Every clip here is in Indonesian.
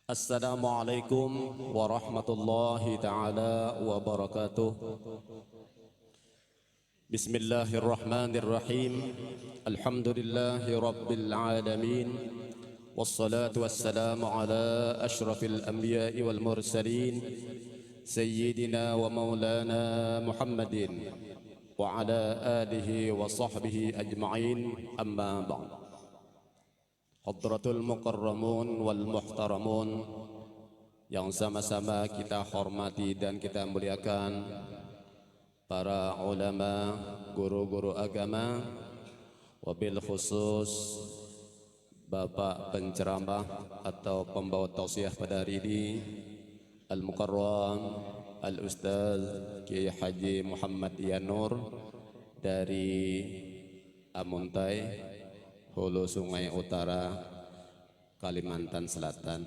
Assalamualaikum warahmatullahi taala wabarakatuh. Bismillahirrahmanirrahim. Alhamdulillahi rabbil alamin. Wassalatu wassalamu ala ashrafil anbiya'i wal mursalin sayyidina wa maulana Muhammadin wa ala alihi wa sahbihi ajma'in, amma ba'd. Hadratul mukarramun wal muhtaramun, yang sama-sama kita hormati dan kita muliakan, para ulama, guru-guru agama, wabil khusus Bapak penceramah atau pembawa tausiah pada hari ini, Al-Mukarram Al-Ustaz Kiai Haji Muhammad Yanur dari Amuntai, Hulu Sungai Utara, Kalimantan Selatan.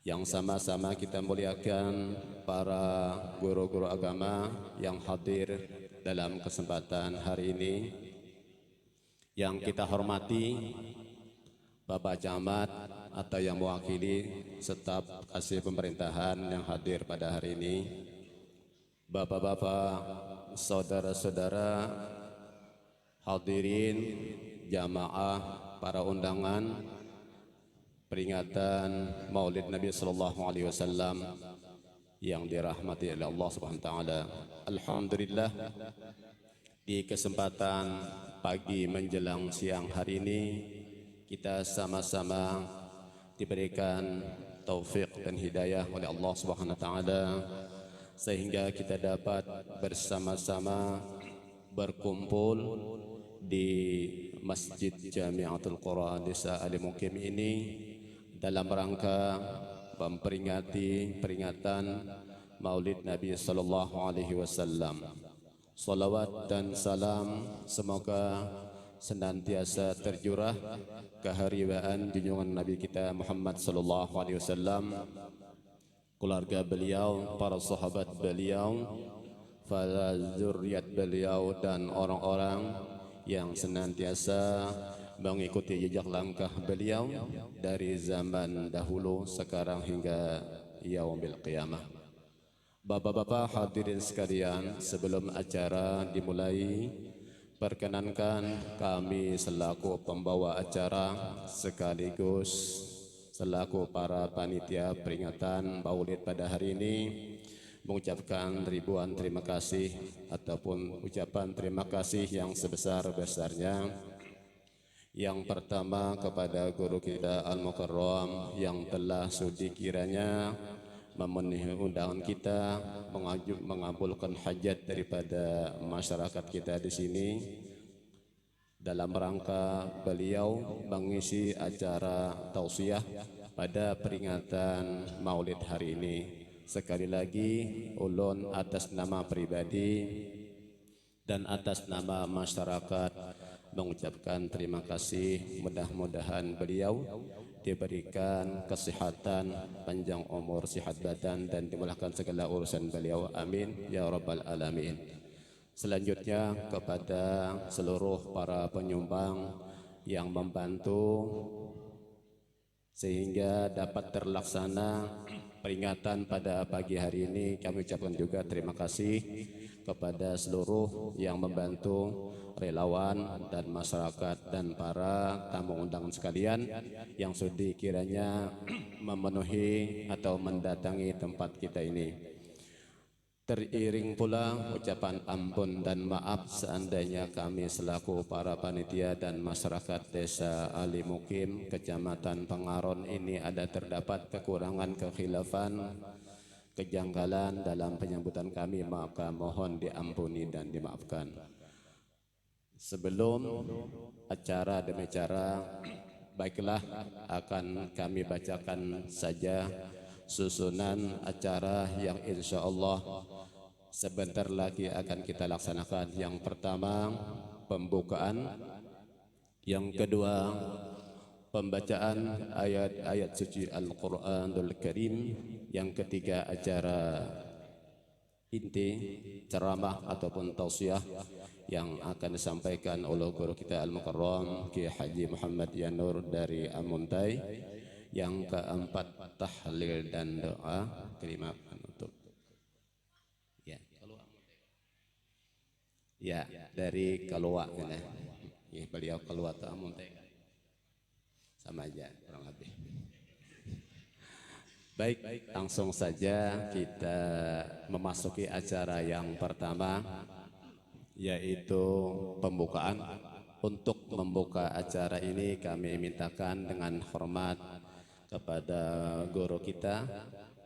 Yang sama-sama kita muliakan para guru-guru agama yang hadir dalam kesempatan hari ini. Yang kita hormati Bapak Camat atau yang mewakili staf kasih pemerintahan yang hadir pada hari ini, Bapak-bapak, saudara-saudara, hadirin, jamaah, para undangan peringatan Maulid Nabi sallallahu alaihi wasallam yang dirahmati oleh Allah Subhanahu wa taala. Alhamdulillah, di kesempatan pagi menjelang siang hari ini kita sama-sama diberikan taufik dan hidayah oleh Allah Subhanahu wa taala sehingga kita dapat bersama-sama berkumpul di Masjid Jamiatul Quran Desa Ali Mukim ini dalam rangka memperingati peringatan Maulid Nabi sallallahu alaihi wasallam. Salawat dan salam semoga senantiasa tercurah kehariwaan junjungan Nabi kita Muhammad sallallahu alaihi wasallam, keluarga beliau, para sahabat beliau, para zuriat beliau, dan orang-orang yang senantiasa mengikuti jejak langkah beliau dari zaman dahulu, sekarang hingga yaumil qiyamah. Bapak-bapak hadirin sekalian, sebelum acara dimulai, perkenankan kami selaku pembawa acara sekaligus selaku para panitia peringatan Maulid pada hari ini mengucapkan ribuan terima kasih ataupun ucapan terima kasih yang sebesar-besarnya. Yang pertama kepada guru kita Al-Mukarram yang telah sudi kiranya memenuhi undangan kita, mengabulkan hajat daripada masyarakat kita di sini dalam rangka beliau mengisi acara tausiah pada peringatan Maulid hari ini. Sekali lagi, ulun atas nama pribadi dan atas nama masyarakat mengucapkan terima kasih. Mudah-mudahan beliau diberikan kesehatan, panjang umur, sihat badan, dan dimudahkan segala urusan beliau. Amin ya rabbal alamin. Selanjutnya kepada seluruh para penyumbang yang membantu sehingga dapat terlaksana peringatan pada pagi hari ini, kami ucapkan juga terima kasih kepada seluruh yang membantu, relawan dan masyarakat dan para tamu undangan sekalian yang sudi kiranya memenuhi atau mendatangi tempat kita ini. Teriring pula ucapan ampun dan maaf seandainya kami selaku para panitia dan masyarakat Desa Ali Mukim, Kecamatan Pengaron ini ada terdapat kekurangan, kekhilafan, kejanggalan dalam penyambutan kami, maka mohon diampuni dan dimaafkan. Sebelum acara demi acara, baiklah akan kami bacakan saja susunan acara yang insya Allah sebentar lagi akan kita laksanakan. Yang pertama pembukaan, yang kedua pembacaan ayat-ayat suci Al-Quranul Karim, yang ketiga acara inti ceramah ataupun tausiah yang akan disampaikan oleh guru kita Al-Mukarram Kiai Haji Muhammad Yanur dari Amuntai. Yang keempat tahlil dan doa. Kelima penutup. Ya, dari keluar ini. Ya, beliau keluar tamu sama aja kurang lebih. Baik, langsung saja kita memasuki acara yang pertama, yaitu pembukaan. Untuk membuka acara ini kami mintakan dengan hormat kepada guru kita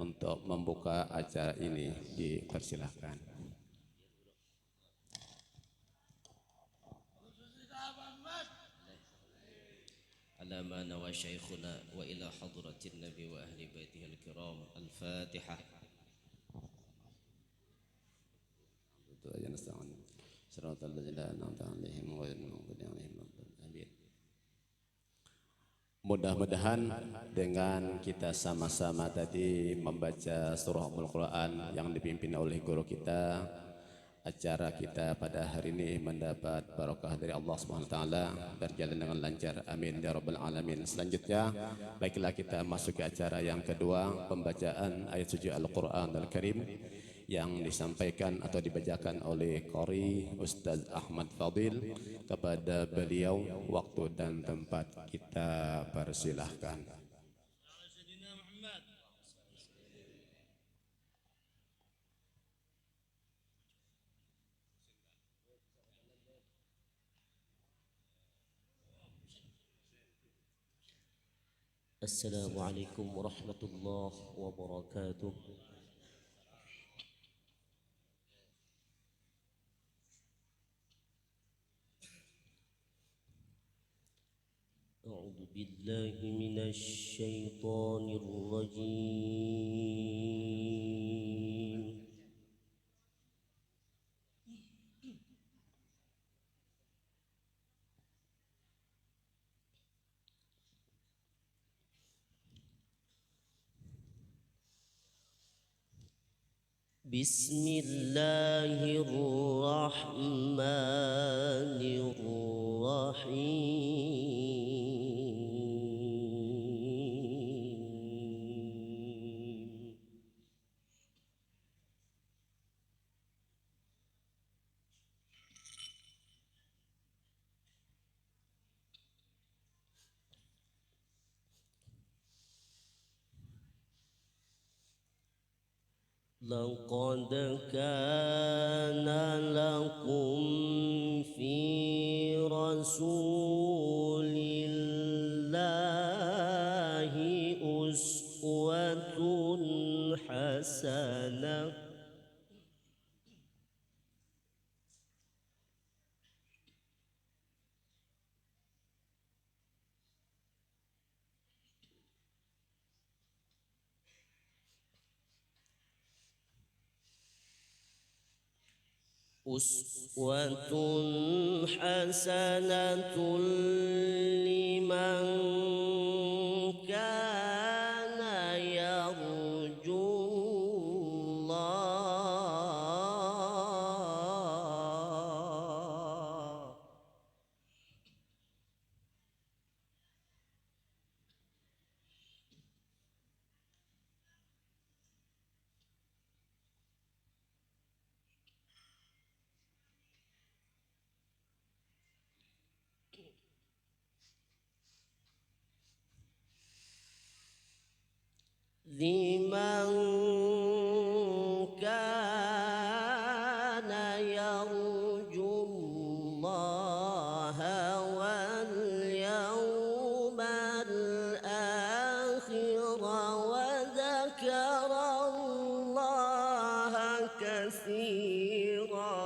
untuk membuka acara ini. Dipersilahkan. على ما نوى شيخنا وإلى حضرة النبي وأهل بيته الكرام الفاتحة. Mudah-mudahan dengan kita sama-sama tadi membaca surah Al-Quran yang dipimpin oleh guru kita, acara kita pada hari ini mendapat barokah dari Allah Subhanahu wa taala, berjalan dengan lancar. Amin ya rabbal alamin. Selanjutnya, baiklah kita masuk ke acara yang kedua, pembacaan ayat suci Al-Qur'an Al-Karim yang disampaikan atau dibacakan oleh Qori Ustaz Ahmad Fadil. Kepada beliau waktu dan tempat kita persilahkan. Assalamualaikum warahmatullahi wabarakatuh. A'udzu billahi minasy syaithanir rajim. Bismillahirrahmanirrahim. لقد كان لكم في رسول الله أسوة حسنة لمن كان يرجو الله لمن كان يرجو الله واليوم الآخر وذكر الله كثيرا.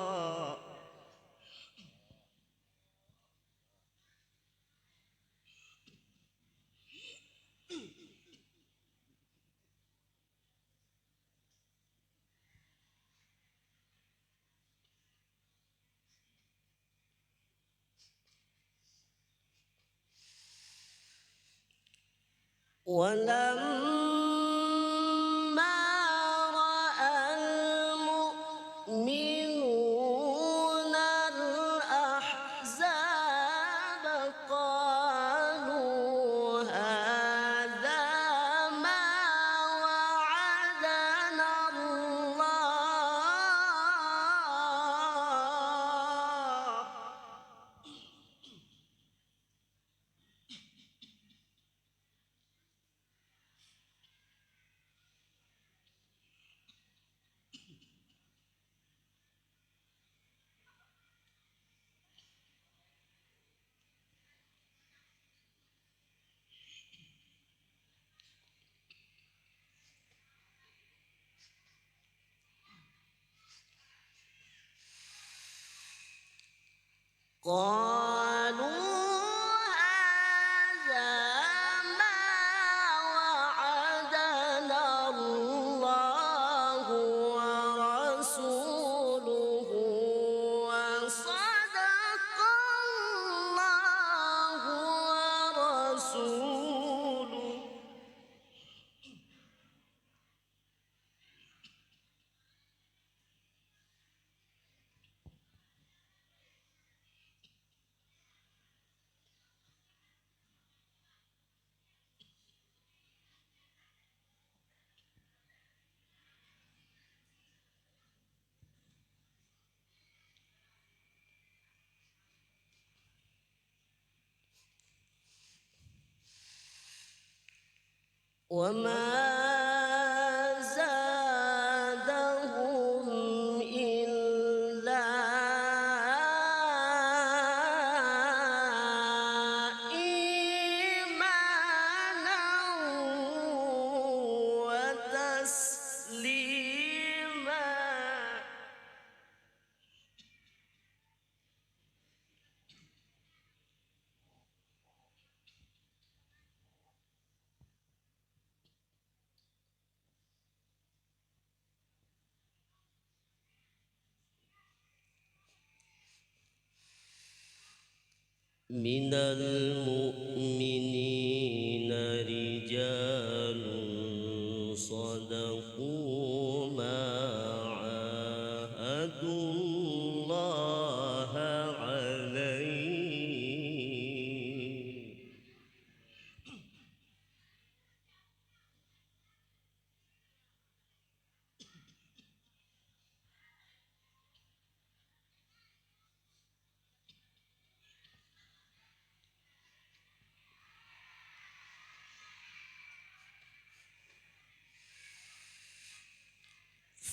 ولما رأى المؤمنون الأحزاب قالوا هذا قالوا هذا ما وعدنا الله ورسوله وصدق الله ورسوله. وما زادهم إلا إيمانا وتسليما. من المؤمنين رجال صدقوا ما عاهدوا الله عليه.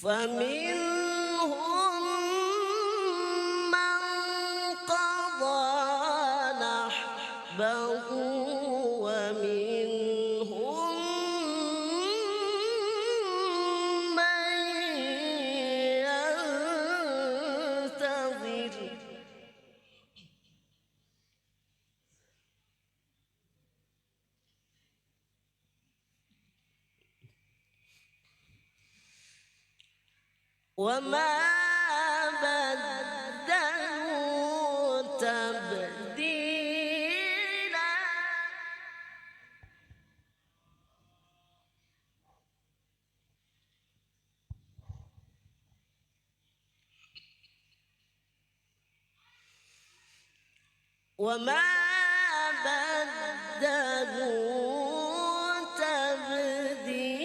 فمنهم من قضى نحبه ومنهم من ينتظر. وما بدلوا تبديلا. وما بدلوا تبديلا.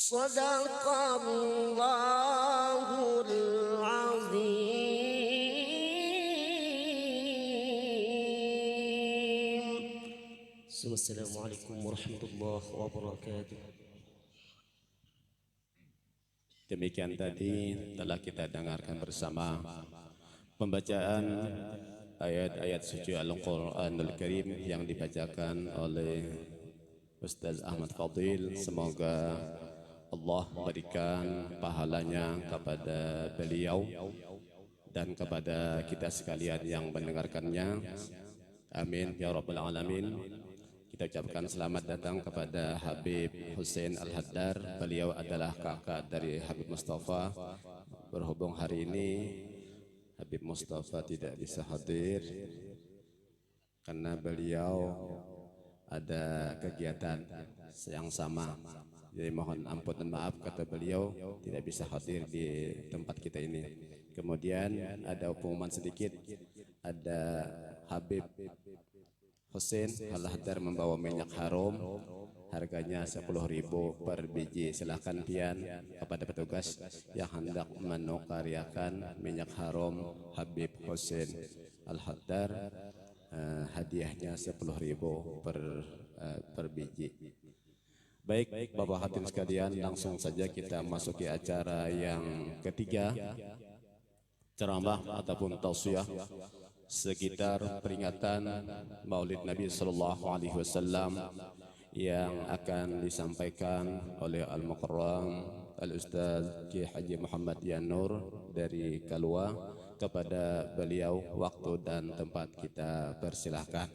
صدق الله العظيم. السلام عليكم ورحمة الله وبركاته. Demikian tadi telah kita dengarkan bersama pembacaan ayat-ayat suci Al-Quranul Karim yang dibacakan oleh Ustaz Ahmad Fadil. Semoga Allah berikan pahalanya kepada beliau dan kepada kita sekalian yang mendengarkannya. Amin ya rabbal alamin. Kita ucapkan selamat datang kepada Habib Hussein Al-Haddar. Beliau adalah kakak dari Habib Mustafa. Berhubung hari ini Habib Mustafa tidak bisa hadir karena beliau ada kegiatan yang sama. Jadi mohon ampun dan maaf kata beliau tidak bisa hadir di tempat kita ini. Kemudian ada pengumuman sedikit. Ada Habib Hussein Al-Haddar membawa minyak harum, harganya 10.000 per biji. Silahkan pian kepada petugas yang hendak menukaryakan minyak harum Habib Hussein Al-Haddar, hadiahnya 10.000 per biji. Baik, Bapak hadirin sekalian, langsung saja kita masuki acara yang ketiga, ceramah ataupun tausiah sekitar peringatan Maulid Nabi Sallallahu Alaihi Wasallam yang akan disampaikan oleh Al-Mukarram Al-Ustaz Ki Haji Muhammad Yanur dari Kalua. Kepada beliau waktu dan tempat kita persilahkan.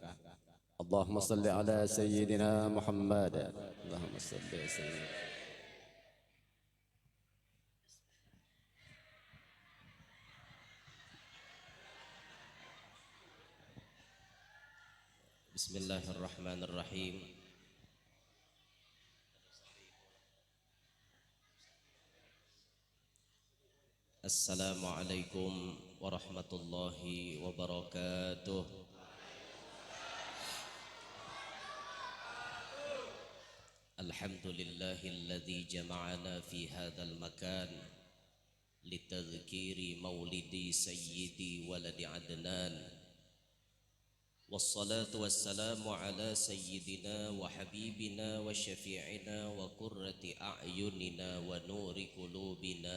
Allahumma salli ala Sayyidina Muhammad. Allahumma salli ala Sayyidina. Bismillahirrahmanirrahim. Assalamualaikum warahmatullahi wabarakatuh. Alhamdulillahilladzi jama'ana fi hadzal makan litadhkiri maulidi sayyidi waladi adnan. Wassalatu wassalamu ala sayyidina wa habibina wa syafi'ina wa qurrati a'yunina wa nuri qulubina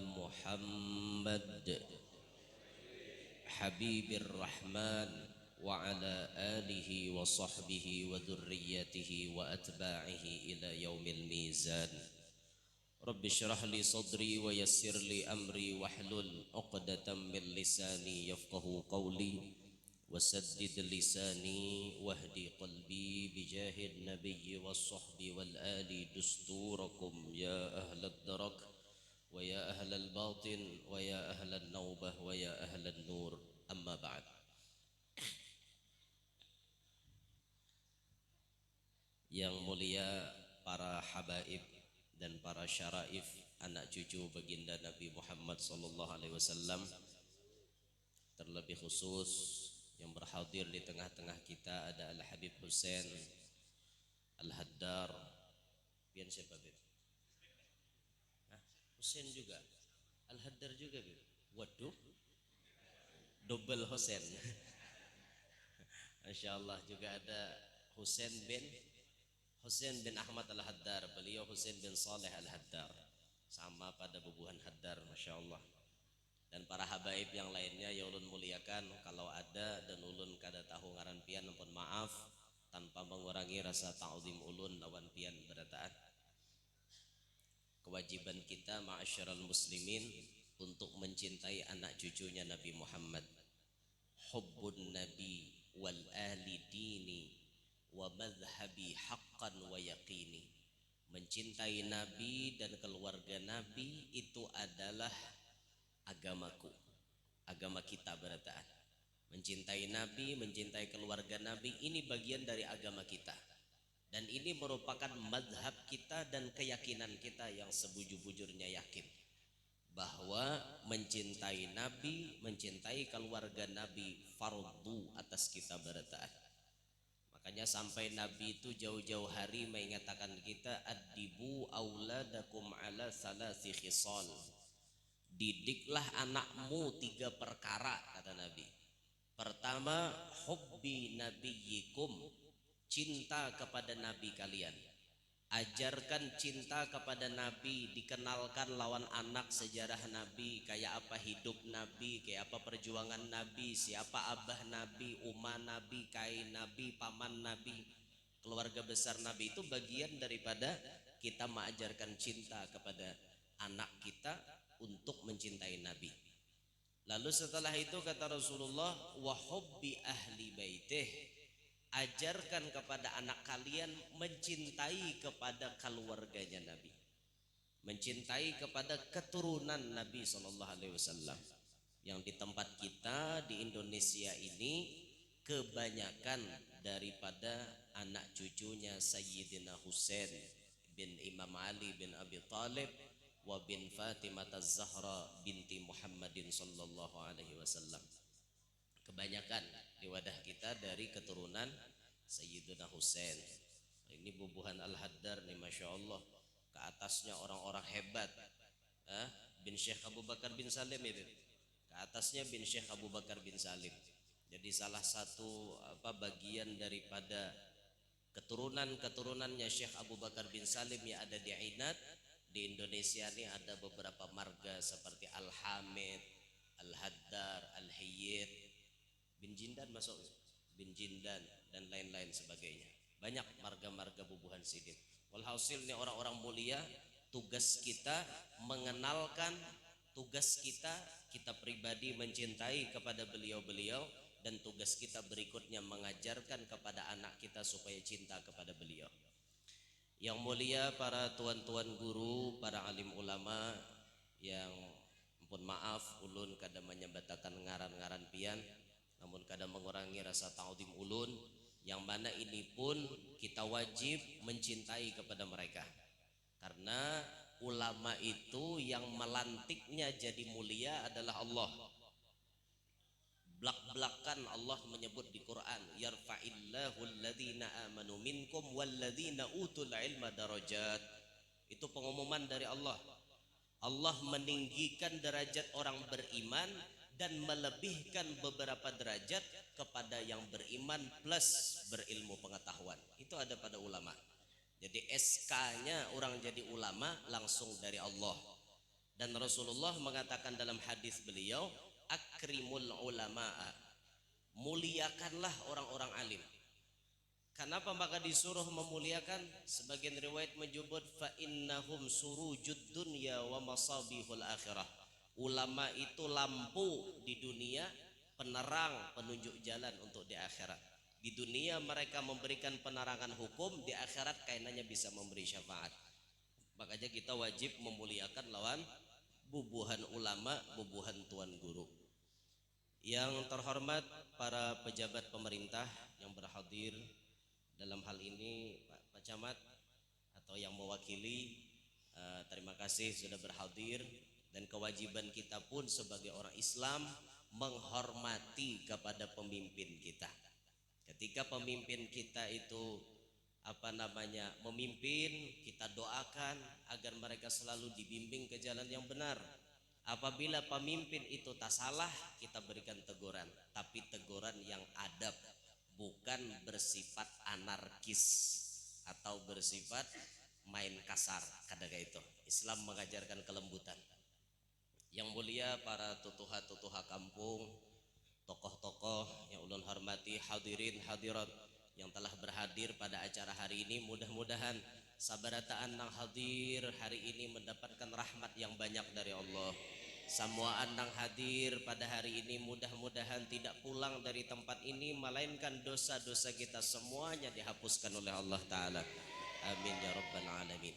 Muhammad Habibir Rahman wa ala alihi wa sahbihi wa dhurriyyatihi wa atba'ihi ila yaumil mizan. Rabbi syrah li sadri wa yassir li amri wahlul 'uqdatam min lisani yafqahu qawli. وسدد لساني واهدي قلبي بجاه النبي والصحب والآل دستوركم يا أهل الدرك ويا أهل الباطن ويا أهل النوبة ويا أهل النور أما بعد. Yang mulia para habaib dan para syaraif, anak cucu baginda Nabi Muhammad sallallahu alaihi wasallam, terlebih khusus yang berhadir di tengah-tengah kita ada Al-Habib Hussein Al-Haddar. Pian siapa, Bib? Hussein juga? Al-Haddar juga, Bib? Waduh, double Hussein. Masya Allah. Juga ada Hussein bin Ahmad Al-Haddar. Beliau Hussein bin Saleh Al-Haddar, sama pada bubuhan Haddar. Masya Allah. Dan para habaib yang lainnya ya ulun muliakan, kalau ada dan ulun kada tahu ngaran pian ampun maaf, tanpa mengurangi rasa ta'zim ulun lawan pian berataan. Kewajiban kita ma'asyiral muslimin untuk mencintai anak cucunya Nabi Muhammad. Hubbun nabi wal ahli dini wa madhhabi haqqan wa yaqini. Mencintai Nabi dan keluarga Nabi itu adalah agamaku, agama kita berataan. Mencintai Nabi, mencintai keluarga Nabi, ini bagian dari agama kita. Dan ini merupakan madhab kita dan keyakinan kita yang sebujur-bujurnya yakin bahwa mencintai Nabi, mencintai keluarga Nabi fardu atas kita berataan. Makanya sampai Nabi itu jauh-jauh hari mengatakan kita addibu auladakum ala salasi khisal. Didiklah anakmu 3 perkara, kata Nabi. Pertama, hubbi nabiyyikum, cinta kepada Nabi kalian. Ajarkan cinta kepada Nabi, dikenalkan lawan anak sejarah Nabi, kayak apa hidup Nabi, kayak apa perjuangan Nabi, siapa abah Nabi, umah Nabi, kai Nabi, paman Nabi, keluarga besar Nabi. Itu bagian daripada kita mengajarkan cinta kepada anak kita untuk mencintai Nabi. Lalu setelah itu kata Rasulullah, wa hubbi ahli baitih, ajarkan kepada anak kalian mencintai kepada keluarganya Nabi, mencintai kepada keturunan Nabi sallallahu alaihi wasallam. Yang di tempat kita di Indonesia ini kebanyakan daripada anak cucunya Sayyidina Husain bin Imam Ali bin Abi Thalib wa bin Fatimah Az-Zahra binti Muhammadin sallallahu alaihi wasallam. Kebanyakan di wadah kita dari keturunan Sayyidina Husain. Ini bubuhan Al-Haddar nih, Masya Allah. Ke atasnya orang-orang hebat, bin Syekh Abu Bakar bin Salim itu. Ke atasnya bin Syekh Abu Bakar bin Salim. Jadi salah satu bagian daripada keturunan-keturunannya Syekh Abu Bakar bin Salim yang ada di Ainat. Di Indonesia ini ada beberapa marga seperti Al-Hamid, Al-Haddar, Al-Hiyyid, bin Jindan masuk, bin Jindan dan lain-lain sebagainya. Banyak marga-marga bubuhan sidin. Walhasil ini orang-orang mulia tugas kita mengenalkan, tugas kita pribadi mencintai kepada beliau-beliau, dan tugas kita berikutnya mengajarkan kepada anak kita supaya cinta kepada beliau. Yang mulia para tuan-tuan guru, para alim ulama, yang ampun maaf ulun kadang menyebatakan ngaran-ngaran pian, namun kadang mengurangi rasa ta'zim ulun, yang mana ini pun kita wajib mencintai kepada mereka. Karena ulama itu yang melantiknya jadi mulia adalah Allah. Belak-belakan Allah menyebut di Quran, yarfa'illahu alladhina amanu minkum walladhina utul ilma darajat. Itu pengumuman dari Allah. Allah meninggikan derajat orang beriman dan melebihkan beberapa derajat kepada yang beriman plus berilmu pengetahuan. Itu ada pada ulama. Jadi SK-nya orang jadi ulama langsung dari Allah. Dan Rasulullah mengatakan dalam hadis beliau, akrimul ulama'a, muliakanlah orang-orang alim. Kenapa maka disuruh memuliakan? Sebagian riwayat menyebut fa innahum surujud dunya wa masabihul akhirah. Ulama itu lampu di dunia, penerang penunjuk jalan untuk di akhirat. Di dunia mereka memberikan penerangan hukum, di akhirat kainanya bisa memberi syafaat. Makanya kita wajib memuliakan lawan bubuhan ulama, bubuhan tuan guru. Yang terhormat para pejabat pemerintah yang berhadir dalam hal ini, Pak Camat atau yang mewakili, terima kasih sudah berhadir. Dan kewajiban kita pun sebagai orang Islam menghormati kepada pemimpin kita. Ketika pemimpin kita itu memimpin, kita doakan agar mereka selalu dibimbing ke jalan yang benar. Apabila pemimpin itu tak salah, kita berikan teguran, tapi teguran yang adab, bukan bersifat anarkis atau bersifat main kasar. Kadang itu Islam mengajarkan kelembutan. Yang mulia para tutuha-tutuha kampung, tokoh-tokoh yang ulun hormati, hadirin hadirat yang telah berhadir pada acara hari ini, mudah-mudahan sabarataan nang hadir hari ini mendapatkan rahmat yang banyak dari Allah. Samuaan nang hadir pada hari ini mudah-mudahan tidak pulang dari tempat ini melainkan dosa-dosa kita semuanya dihapuskan oleh Allah Ta'ala. Amin ya rabbal alamin.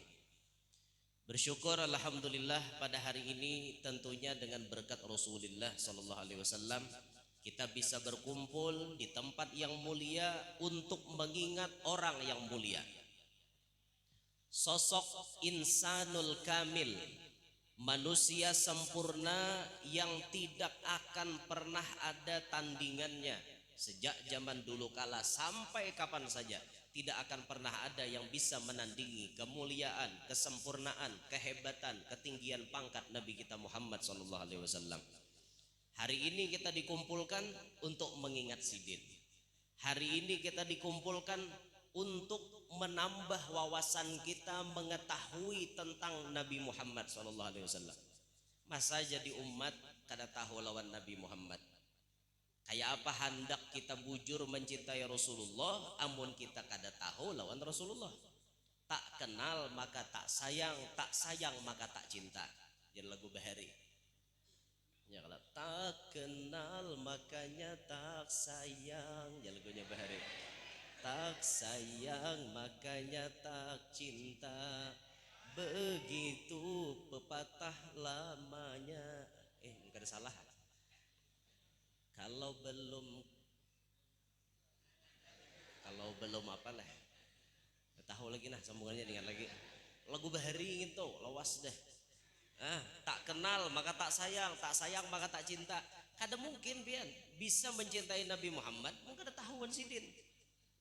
Bersyukur alhamdulillah pada hari ini tentunya dengan berkat Rasulullah sallallahu alaihi wasallam kita bisa berkumpul di tempat yang mulia untuk mengingat orang yang mulia. Sosok insanul kamil, manusia sempurna yang tidak akan pernah ada tandingannya sejak zaman dulu kala sampai kapan saja. Tidak akan pernah ada yang bisa menandingi kemuliaan, kesempurnaan, kehebatan, ketinggian pangkat Nabi kita Muhammad SAW. Hari ini kita dikumpulkan untuk mengingat Sidin. Hari ini kita dikumpulkan untuk menambah wawasan kita mengetahui tentang Nabi Muhammad SAW. Masa jadi umat kada tahu lawan Nabi Muhammad? Kayak apa hendak kita bujur mencintai Rasulullah, amun kita kada tahu lawan Rasulullah. Tak kenal maka tak sayang maka tak cinta. Jadi lagu Bahari. Ya kalau tak kenal makanya tak sayang, ya lagunya Bahari. Tak sayang makanya tak cinta, begitu pepatah lamanya. Enggak ada salah. Kalau belum apa lah, tahu lagi nah sambungannya dengan lagi lagu Bahari gitu, lawas deh. Tak kenal maka tak sayang maka tak cinta. Kada mungkin pian bisa mencintai Nabi Muhammad, mungkin ada tahuan Sidin.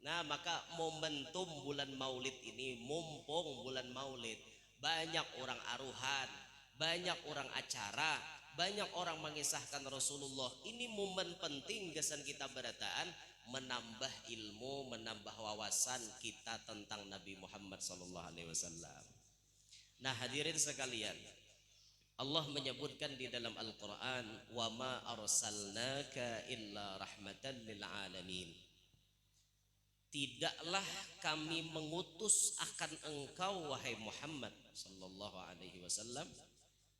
Nah maka momentum bulan Maulid ini, mumpung bulan Maulid, banyak orang aruhan, banyak orang acara, banyak orang mengisahkan Rasulullah. Ini momen penting gesan kita berataan menambah ilmu, menambah wawasan kita tentang Nabi Muhammad SAW. Nah hadirin sekalian, Allah menyebutkan di dalam Al-Quran, wa ma arsalnaka illa rahmatan lil alamin. tidaklah kami mengutus akan engkau wahai Muhammad sallallahu alaihi wasallam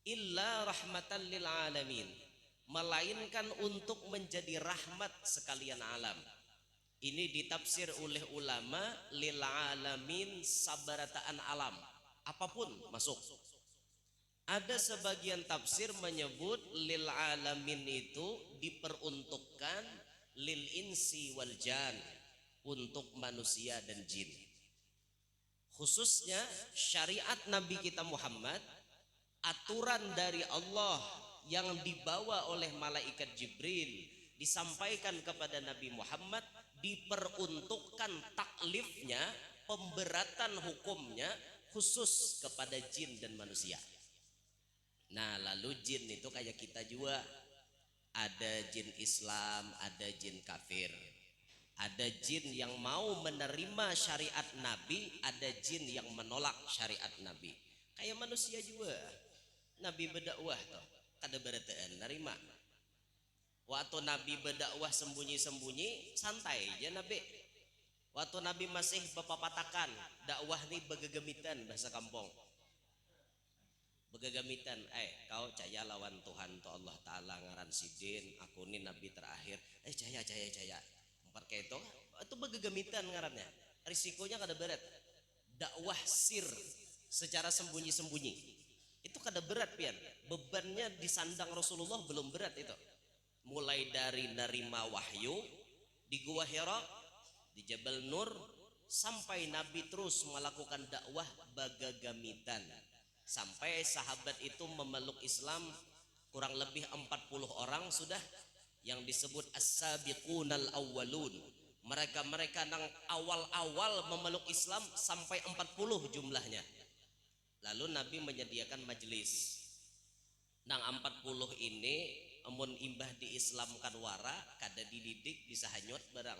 illa rahmatan lil alamin, melainkan untuk menjadi rahmat sekalian alam. Ini ditafsir oleh ulama lil alamin sabarataan alam, apapun masuk. Ada sebagian tafsir menyebut lil alamin itu diperuntukkan lil insi wal jan, untuk manusia dan jin. Khususnya syariat Nabi kita Muhammad, aturan dari Allah yang dibawa oleh malaikat Jibril disampaikan kepada Nabi Muhammad, diperuntukkan taklifnya, pemberatan hukumnya khusus kepada jin dan manusia. Nah, lalu jin itu kayak kita juga, ada jin Islam, ada jin kafir. Ada jin yang mau menerima syariat Nabi, ada jin yang menolak syariat Nabi. Kayak manusia juga. Nabi berdakwah toh, kada berataan nerima. Waktu Nabi berdakwah sembunyi-sembunyi, santai aja Nabi. Waktu Nabi masih bepapatakan, dakwah ini begegemitan bahasa kampung. Begegemitan, kau caya lawan Tuhan to Allah Ta'ala ngaran sidin, aku ini Nabi terakhir. Caya. Pakai itu begegemitan ngarannya. Risikonya kada berat. Dakwah sir secara sembunyi-sembunyi itu kada berat pian. Bebannya disandang Rasulullah belum berat itu. Mulai dari nerima wahyu di Gua Hira, di Jabal Nur, sampai Nabi terus melakukan dakwah begegemitan. Sampai sahabat itu memeluk Islam kurang lebih 40 orang sudah, yang disebut as-sabiqunal awwalun. Mereka yang awal-awal memeluk Islam sampai 40 jumlahnya. Lalu Nabi menyediakan majelis. Nang 40 ini amun imbah diislamkan wara, kada dididik bisa hanyut barang.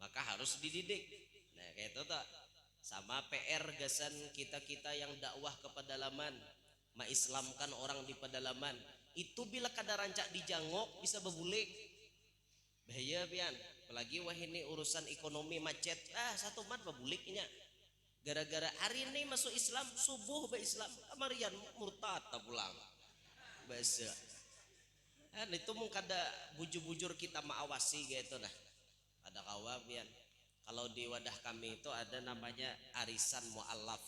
Maka harus dididik. Nah, kayak itu tak. Sama PR gasan kita-kita yang dakwah ke pedalaman, mengislamkan orang di pedalaman. Itu bila kada rancak dijangok bisa bebulik. Bahaya pian. Apalagi wah ini urusan ekonomi macet. Satu mat bebuliknya. Gara-gara hari ini masuk Islam, subuh be Islam, kamarian murtad tak pulang. Bahasa. Itu mung kada bujur-bujur kita maawasi gitu dah. Ada kawa pian. Kalau di wadah kami itu ada namanya arisan mu'allaf.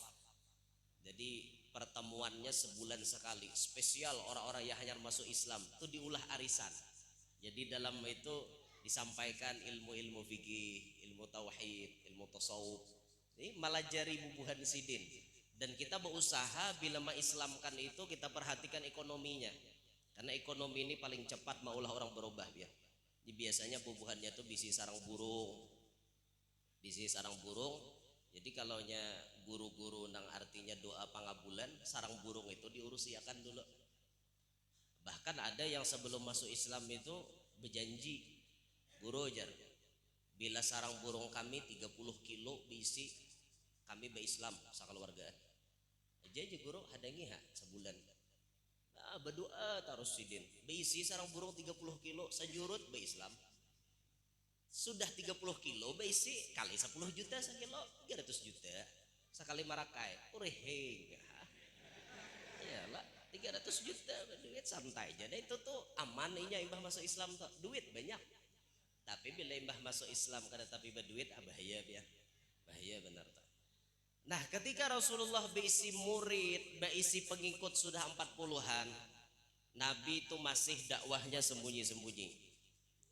Jadi pertemuannya sebulan sekali, spesial orang-orang yang hanya masuk Islam itu diulah arisan. Jadi dalam itu disampaikan ilmu-ilmu fikih, ilmu tauhid, ilmu tasawuf. Ini melajari bubuhan sidin. Dan kita berusaha bila mengislamkan itu kita perhatikan ekonominya. Karena ekonomi ini paling cepat maulah orang berubah ya. Jadi biasanya bubuhannya itu bisi sarang burung. Jadi kalaunya guru-guru nang artinya doa pangabulan, sarang burung itu diurusiakan dulu. Bahkan ada yang sebelum masuk Islam itu berjanji, guru jar, bila sarang burung kami 30 kilo diisi, kami berislam sakeluargaan. Aja guru hadangi sebulan. Berdoa tarus sidin, beisi sarang burung 30 kilo sejurut berislam. Sudah 30 kilo beisi kali 10 juta sekilo 300 juta sekali marakai ureheng iyalah 300 juta duit santai aja. Itu tuh aman inya imbah masuk Islam tuh duit banyak. Tapi bila imbah masuk Islam kada tapi berduit bahaya ya, bahaya benar tuh. Nah ketika Rasulullah beisi murid beisi pengikut sudah 40-an, Nabi itu masih dakwahnya sembunyi-sembunyi.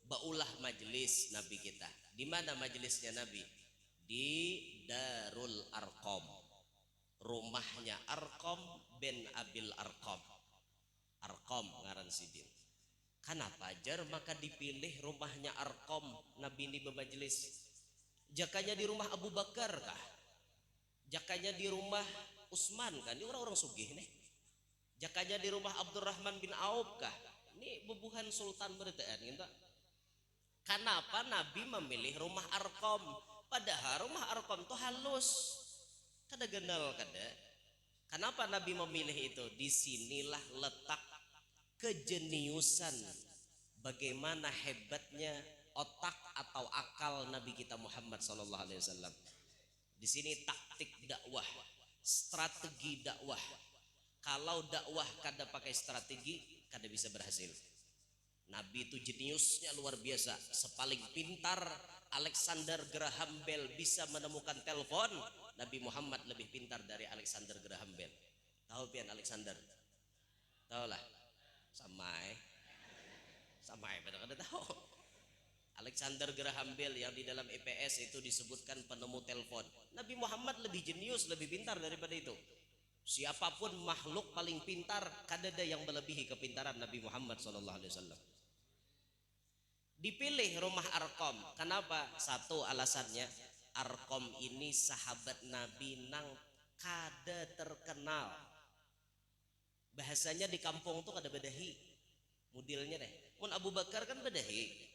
Baulah majelis Nabi kita. Di mana majelisnya Nabi? Di Darul Arqam. Rumahnya Arqam bin Abil Arqam. Arqam ngaran sidin. Kenapa jar maka dipilih rumahnya Arqam Nabi ini bermajelis? Jakanya di rumah Abu Bakar kah? Jakanya di rumah Utsman kan? Ini orang-orang sugih nih. Jakanya di rumah Abdurrahman bin Auf kah? Ini bubuhan sultan beritaan gitu. Kenapa Nabi memilih rumah Arqam? Padahal rumah Arqam itu halus, kada genal kada. Kenapa Nabi memilih itu? Disinilah letak kejeniusan, bagaimana hebatnya otak atau akal Nabi kita Muhammad sallallahu alaihi wasallam. Di sini taktik dakwah, strategi dakwah. Kalau dakwah kada pakai strategi, kada bisa berhasil. Nabi itu jeniusnya luar biasa, sepaling pintar Alexander Graham Bell bisa menemukan telepon, Nabi Muhammad lebih pintar dari Alexander Graham Bell. Tahu pian Alexander? Tahu lah. Samai pada kada tahu. Alexander Graham Bell yang di dalam EPS itu disebutkan penemu telepon. Nabi Muhammad lebih jenius, lebih pintar daripada itu. Siapapun makhluk paling pintar, kada ada yang melebihi kepintaran Nabi Muhammad SAW. Dipilih rumah Arqam. Kenapa? Satu alasannya, Arqam ini sahabat Nabi nang kada terkenal. Bahasanya di kampung tuh kada bedahi. Mudilnya deh. Mun Abu Bakar kan bedahi.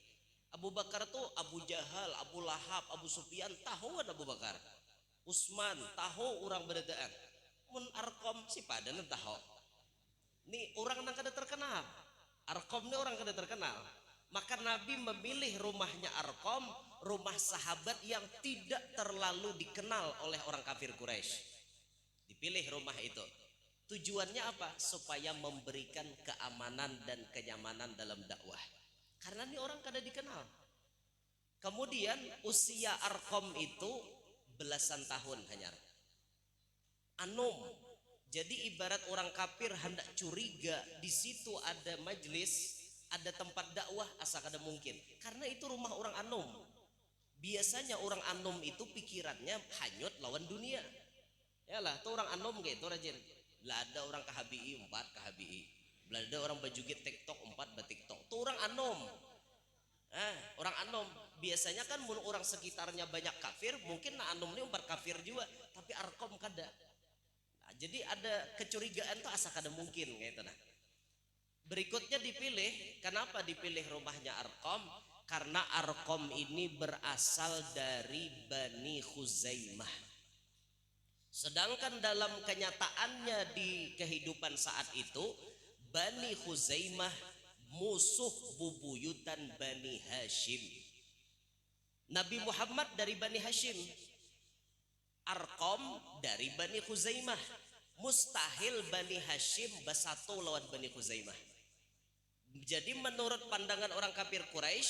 Abu Bakar tuh Abu Jahal, Abu Lahab, Abu Sufyan tahuan Abu Bakar. Utsman tahu orang bedaan. Mun Arqam si padan tahu. Ini orang nang kada terkenal. Arqam ini orang kada terkenal. Maka Nabi memilih rumahnya Arqam, rumah sahabat yang tidak terlalu dikenal oleh orang kafir Quraisy. Dipilih rumah itu. Tujuannya apa? Supaya memberikan keamanan dan kenyamanan dalam dakwah. Karena ini orang kada dikenal. Kemudian usia Arqam itu belasan tahun hanya. Anum. Jadi ibarat orang kafir hendak curiga di situ ada majlis, ada tempat dakwah, asa kada mungkin. Karena itu rumah orang anum. Biasanya orang anum itu pikirannya hanyut lawan dunia. Yalah, tuh orang anum gitu rajin. Lah ada orang KHBI 4 KHBI. Lah ada orang bajugit TikTok 4 TikTok. Tuh orang anum. Orang anum biasanya kan mun orang sekitarnya banyak kafir, mungkin nah anum ini 4 kafir juga, tapi Arqam kada. Nah, jadi ada kecurigaan tuh asa kada mungkin gitu nah. Berikutnya dipilih, kenapa dipilih rumahnya Arqam? Karena Arqam ini berasal dari Bani Khuzaimah. Sedangkan dalam kenyataannya di kehidupan saat itu, Bani Khuzaimah musuh bubuyutan Bani Hashim. Nabi Muhammad dari Bani Hashim, Arqam dari Bani Khuzaimah. Mustahil Bani Hashim bersatu lawan Bani Khuzaimah. Jadi menurut pandangan orang kafir Quraisy,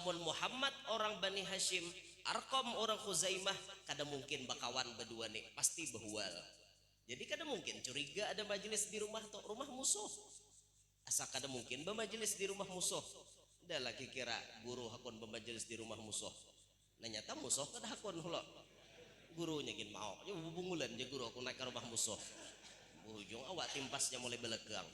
amun Muhammad orang Bani Hashim, Arqam orang Khuzaimah, kada mungkin bakawan berdua nih, pasti behual. Jadi kada mungkin curiga ada majelis di rumah tuh, rumah musuh. Asa kada mungkin bermajelis di rumah musuh. Dah lagi kira guru hakun bermajelis di rumah musuh. Nah nyata musuh kada hakun hulo. Gurunya gin mau, ya bungulan je guru aku naik ke rumah musuh. Ujung awak timpasnya mulai belegang.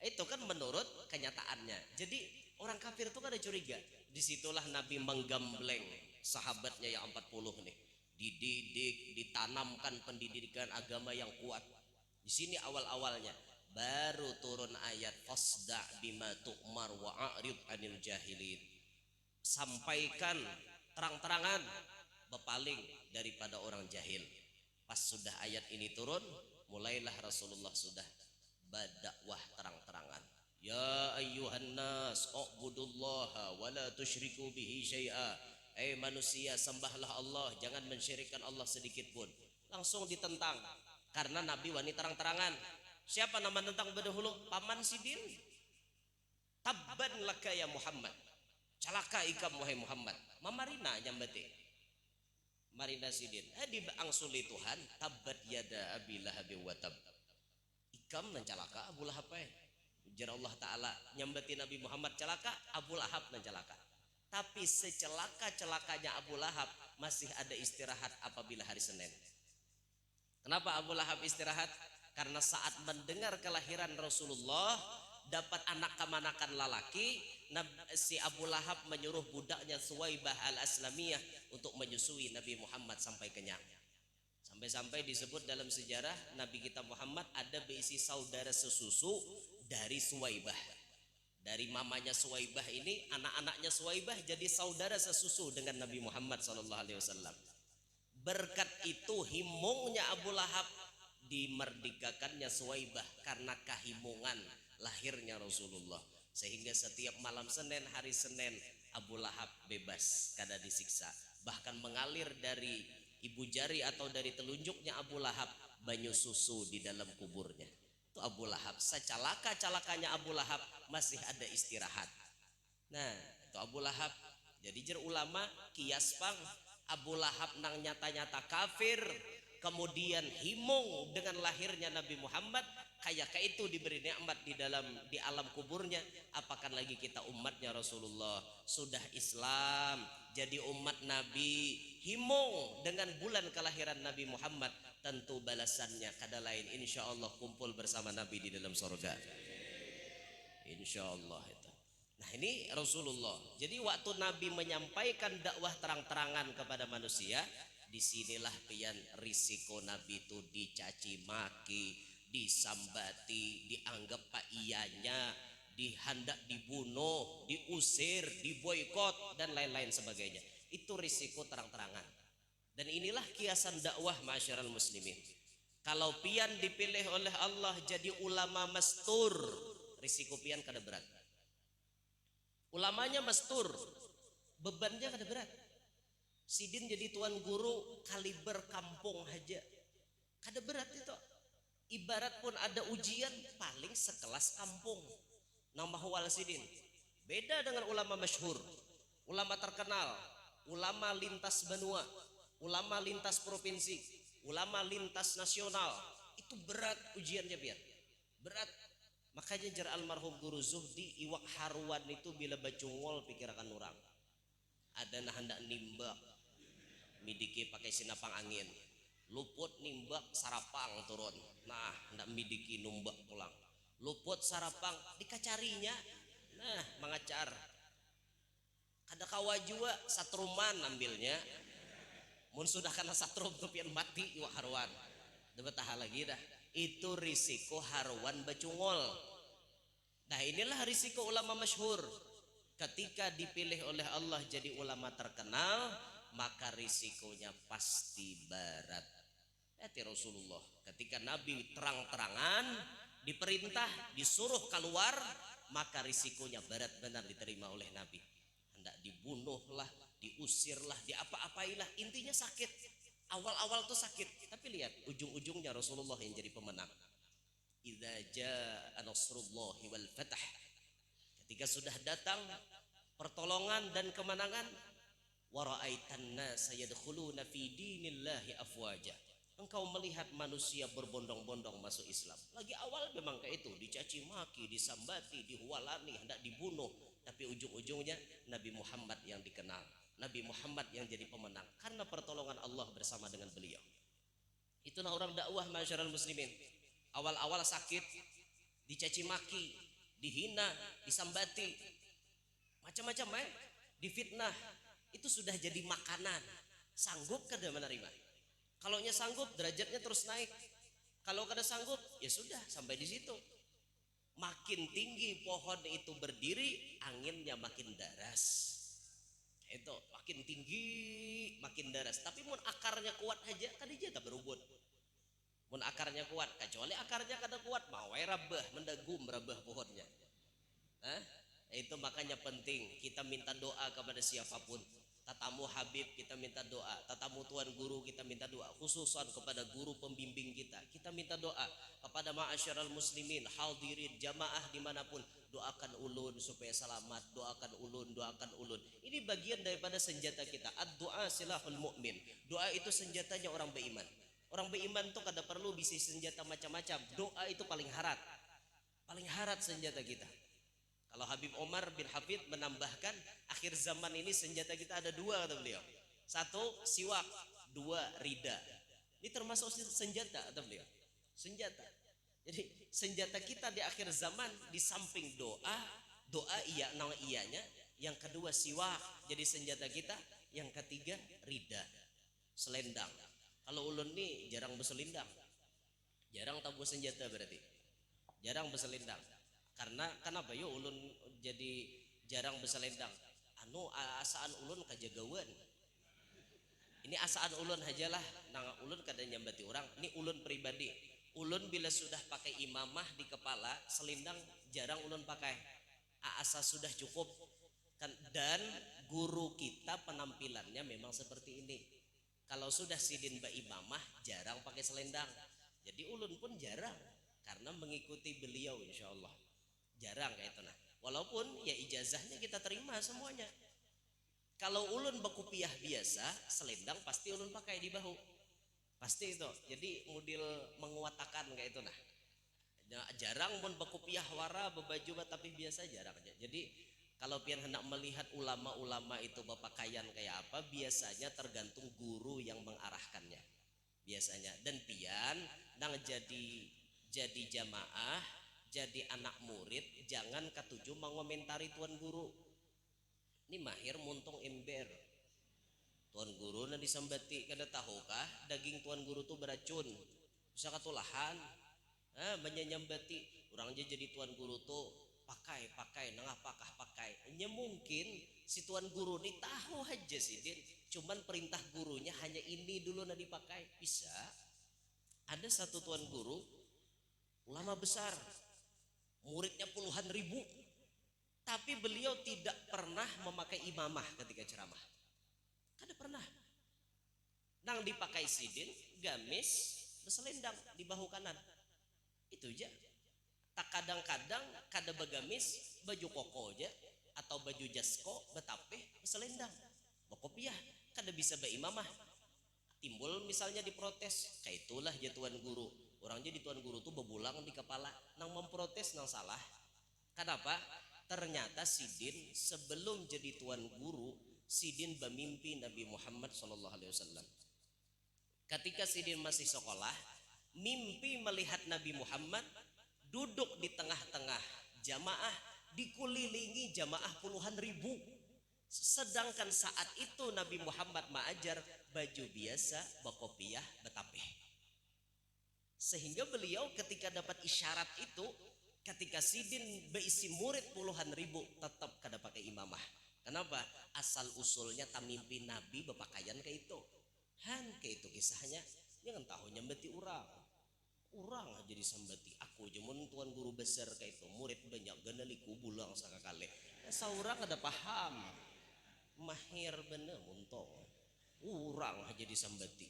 Itu kan menurut kenyataannya. Jadi orang kafir itu kada curiga. Disitulah Nabi menggembleng sahabatnya yang 40 nih. Dididik, ditanamkan pendidikan agama yang kuat. Di sini awal-awalnya baru turun ayat fasda bima tu'mar wa a'rid 'anil jahilin. Sampaikan terang-terangan, berpaling daripada orang jahil. Pas sudah ayat ini turun, mulailah Rasulullah sudah berdakwah terang-terangan. Ya ayyuhan nas u'budullaha wa la tusyriku bihi syai'a. Manusia, sembahlah Allah, jangan mensyirikkan Allah sedikit pun. Langsung ditentang karena Nabi wani terang-terangan. Siapa nama tentang berdahulu? Paman Sidin. Tabban laka ya Muhammad. Celaka ikam wahai Muhammad. Mamarina nyambati. Marina Sidin. Di angsuli Tuhan, tabbat yada Abi Lahab wa tab. Ikam mencalaka Abu Lahab. Ujar Allah Ta'ala nyambati Nabi Muhammad celaka, Abu Lahab mencalaka. Tapi secelaka-celakanya Abu Lahab masih ada istirahat apabila hari Senin. Kenapa Abu Lahab istirahat? Karena saat mendengar kelahiran Rasulullah, dapat anak kemanakan lalaki, si Abu Lahab menyuruh budaknya Suwaibah al-Aslamiyah untuk menyusui Nabi Muhammad sampai kenyang. Sampai-sampai disebut dalam sejarah Nabi kita Muhammad ada berisi saudara sesusu dari Suwaibah. Dari mamanya Suwaibah ini, anak-anaknya Suwaibah jadi saudara sesusu dengan Nabi Muhammad SAW. Berkat itu himungnya Abu Lahab, dimerdekakannya Suwaibah karena kehimungan lahirnya Rasulullah. sehingga setiap malam Senin, hari Senin Abu Lahab bebas kada disiksa, bahkan mengalir dari ibu jari atau dari telunjuknya Abu Lahab banyu susu di dalam kuburnya. Itu Abu Lahab, secalaka-calakanya Abu Lahab masih ada istirahat. Nah itu Abu Lahab. Jadi jer ulama kias pang Abu Lahab nang nyata-nyata kafir, kemudian himung dengan lahirnya Nabi Muhammad, kayak itu diberi nikmat di alam kuburnya, apakan lagi kita umatnya Rasulullah sudah Islam jadi umat Nabi, himung dengan bulan kelahiran Nabi Muhammad, tentu balasannya kada lain insya Allah kumpul bersama Nabi di dalam surga insya Allah itu. Nah ini Rasulullah. Jadi waktu Nabi menyampaikan dakwah terang-terangan kepada manusia, disinilah pian risiko Nabi itu dicaci maki, disambati, dianggap pak iyanya, dihendak dibunuh, diusir, diboikot dan lain-lain sebagainya. Itu risiko terang-terangan. Dan inilah kiasan dakwah masyarakat muslimin. Kalau pian dipilih oleh Allah jadi ulama mastur, risiko pian kada berat. Ulamanya mastur, bebannya kada berat. Sidin jadi tuan guru kaliber kampung aja, kada berat itu. Ibarat pun ada ujian paling sekelas kampung. Nama Wal Sidin beda dengan ulama masyhur, ulama terkenal, ulama lintas benua, ulama lintas provinsi, ulama lintas nasional. Itu berat ujiannya biar berat. Makanya jar almarhum guru Zuhdi iwak haruan itu bila bacungol pikirkan orang. Ada nah hendak nimbak midiki pakai sinapang angin, luput nimbak sarapang turun. Nah hendak midiki numbak pulang. Luput sarapang dikacarinya. Nah mengacar. Kada kawa jua satruman ambilnya. Mun sudah kena satrum tuh pian mati iwak haruan. Dapat tahan lagi dah. Itu risiko haruan bacungol. Nah inilah risiko ulama masyhur. Ketika dipilih oleh Allah jadi ulama terkenal, maka risikonya pasti berat. Hati Rasulullah ketika Nabi terang-terangan diperintah disuruh keluar, maka risikonya berat benar diterima oleh Nabi. Hendak dibunuhlah, diusirlah, diapa-apailah, intinya sakit. Awal-awal tuh sakit, tapi lihat ujung-ujungnya Rasulullah yang jadi pemenang. Idza jaa nasrullahi wal fath. Ketika sudah datang pertolongan dan kemenangan, wa ra'aitan nasa yadkhuluna fi dinillahi afwaja. Engkau melihat manusia berbondong-bondong masuk Islam. Lagi awal memang kayak itu, dicaci maki, disambati, dihualani, hendak dibunuh, tapi ujung-ujungnya Nabi Muhammad yang dikenal. Nabi Muhammad yang jadi pemenang karena pertolongan Allah bersama dengan beliau. Itulah orang dakwah masyarakat muslimin. Awal-awal sakit, dicaci maki, dihina, disambati, macam-macam difitnah. Itu sudah jadi makanan. Sanggup kada menerima? Kalau nya sanggup derajatnya terus naik. Kalau kada sanggup ya sudah sampai di situ. Makin tinggi pohon itu berdiri, anginnya makin deras. Itu makin tinggi makin deras, tapi mun akarnya kuat aja kan dia tak berubut. Mun akarnya kuat, kecuali akarnya kada kuat mau rabah mendagum rabah pohonnya. Itu makanya penting kita minta doa kepada siapapun. Tatamu Habib kita minta doa, tatamu tuan guru kita minta doa, khususan kepada guru pembimbing kita minta doa kepada ma'asyiral muslimin, hadirin jamaah dimanapun, doakan ulun supaya selamat, doakan ulun. Ini bagian daripada senjata kita. Ad-doa silahul mu'min. Doa itu senjatanya orang beriman. Orang beriman tuh kada perlu bisi senjata macam-macam. Doa itu paling harat senjata kita. Kalau Habib Omar bin Hafid menambahkan, akhir zaman ini senjata kita ada dua kata beliau. Satu siwak, dua rida. Ini termasuk senjata kata beliau. Senjata. Jadi senjata kita di akhir zaman di samping doa iya nang iyanya, yang kedua siwak jadi senjata kita, yang ketiga rida, selendang. Kalau ulun nih jarang berselendang. Jarang tabu senjata berarti. Jarang berselendang. Karena kenapa yo ulun jadi jarang berselendang? Asaan ulun kajagawan. Ini asaan ulun hajalah, nang ulun kada nyambati orang. Ini ulun pribadi. Ulun bila sudah pakai imamah di kepala, selendang jarang ulun pakai. asa sudah cukup kan. Dan guru kita penampilannya memang seperti ini. Kalau sudah sidin ba imamah jarang pakai selendang. Jadi ulun pun jarang karena mengikuti beliau insya Allah. Jarang kayak itu nah. Walaupun ya ijazahnya kita terima semuanya. Kalau ulun bakupiah biasa, selendang pasti ulun pakai di bahu. Pasti itu. Jadi model menguatakan kayak itu nah. Jarang pun bakupiah wara bebaju tapi biasa jarang aja. Jadi kalau pian hendak melihat ulama-ulama itu berpakaian kayak apa, biasanya tergantung guru yang mengarahkannya. Biasanya. Dan pian nang jadi jamaah, jadi anak murid, jangan ketujuh mengomentari tuan guru. Ini mahir muntung ember. Tuan guru nanti sambati kada tahukah daging tuan guru tuh beracun. Bisa katulahan. Menyambati orang aja jadi tuan guru tuh pakai nang apakah pakai. Hanya mungkin si tuan guru ini tahu aja sih din. Cuman perintah gurunya hanya ini dulu nanti dipakai. Bisa. Ada satu tuan guru ulama besar, muridnya puluhan ribu, tapi beliau tidak pernah memakai imamah ketika ceramah. Kada pernah. Nang dipakai sidin, gamis, berselendang di bahu kanan. Itu aja. Tak kadang-kadang kada begamis, baju koko aja atau baju jasko, betapeh, berselendang. Bakopiah, kada bisa beimamah. Timbul misalnya diprotes, kayak itulah ya tuan guru. Orang jadi tuan guru tuh bebulang di kepala, nang memprotes nang salah. Kenapa? Ternyata sidin sebelum jadi tuan guru, sidin bermimpi Nabi Muhammad SAW. Ketika sidin masih sekolah, mimpi melihat Nabi Muhammad duduk di tengah-tengah jamaah, dikelilingi jamaah puluhan ribu. Sedangkan saat itu Nabi Muhammad mengajar baju biasa, bakopiah, betapeh. Sehingga beliau ketika dapat isyarat itu, ketika sidin berisi murid puluhan ribu, tetap kada pakai imamah. Kenapa? Asal usulnya tamimpi Nabi berpakaian kayak itu. Kayak itu kisahnya. Jangan tahu nyambeti orang aja disambati. Aku cuman tuan guru besar kayak itu, murid banyak ganaliku bulang sakakale. Saurang ada paham. Mahir bener muntong. Orang aja disambati.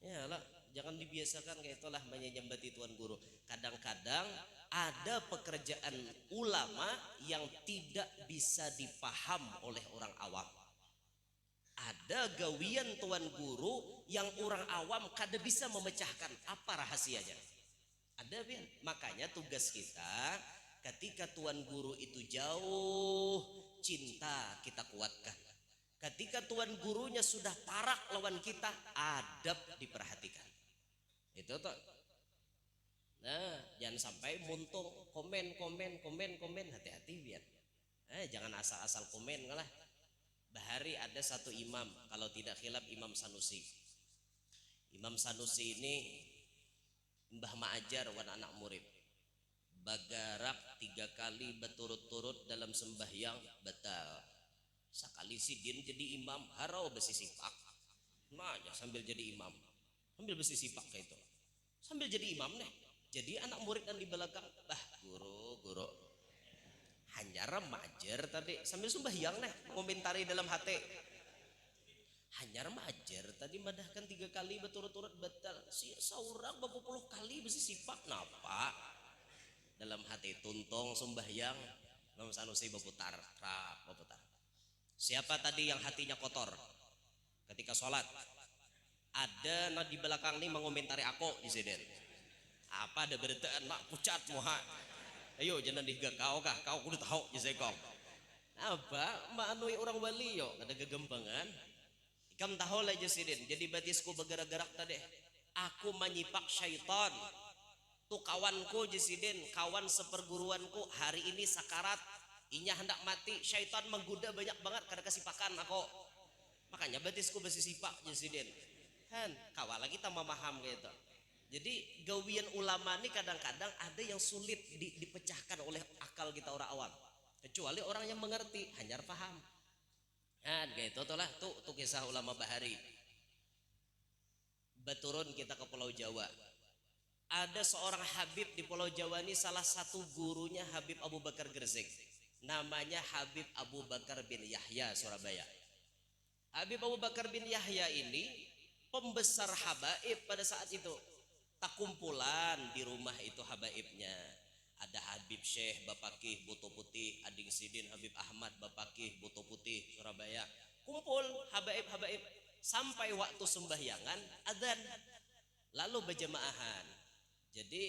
Ya lah, jangan dibiasakan kayak itulah menyambati tuan guru. Kadang-kadang ada pekerjaan ulama yang tidak bisa dipaham oleh orang awam. Ada gawian tuan guru yang orang awam kada bisa memecahkan apa rahasianya. Ada Bian. Makanya tugas kita ketika tuan guru itu jauh, cinta kita kuatkan. Ketika tuan gurunya sudah parak lawan kita, adab diperhatikan. Itu toh. Nah, jangan sampai muntung komen, hati-hati Bian. Jangan asal-asal komen lah. Bahari ada satu imam, kalau tidak khilaf Imam Sanusi. Imam Sanusi ini Mbah Ma'ajar wan anak murid. Bagarak 3 kali berturut-turut dalam sembahyang batal. Sekali sidin jadi imam, harau besi sipak. Nah, sambil jadi imam, sambil besi sipak kayak itu. Sambil jadi imam nih. Jadi anak murid yang di belakang, bah guru. Hanya remajer tadi sambil sembahyang nih mengomentari dalam hati. Hanya remajer tadi madahkan 3 kali berturut-turut batal. Si seorang berapa puluh kali besi sipak napa? Dalam hati tuntong sembahyang, Imam Sanusi berputar. Siapa tadi yang hatinya kotor ketika sholat? Ada di belakang ini mengomentari aku di sini. Apa ada beritaan mak pucat muha? Ayo jangan digakau kah? Kau kudu tahu je sekong. Apa manui orang wali yo ada gegembangan. Ikam tahu lah je sidin. Jadi batisku bergerak-gerak tadi. Aku menyipak syaitan. Tu kawanku je sidin, kawan seperguruanku hari ini sakarat. Inya hendak mati, syaitan menggoda banyak banget kada kasih pakan aku. Makanya batisku besi sipak je sidin. Kawal lagi tak memaham gitu. Jadi gawian ulama ini kadang-kadang ada yang sulit dipecahkan oleh akal kita orang awam. Kecuali orang yang mengerti, hanya paham. Gitu lah tuh kisah ulama Bahari. Beturun kita ke Pulau Jawa. Ada seorang Habib di Pulau Jawa ini, salah satu gurunya Habib Abu Bakar Gresik. namanya Habib Abu Bakar bin Yahya Surabaya. Habib Abu Bakar bin Yahya ini pembesar habaib pada saat itu. Tak kumpulan di rumah itu habaibnya. Ada Habib Syekh Bapakih Buto Putih, Ading Sidin Habib Ahmad Bapakih Buto Putih Surabaya. Kumpul habaib-habaib sampai waktu sembahyangan adzan. Lalu berjemaahan. Jadi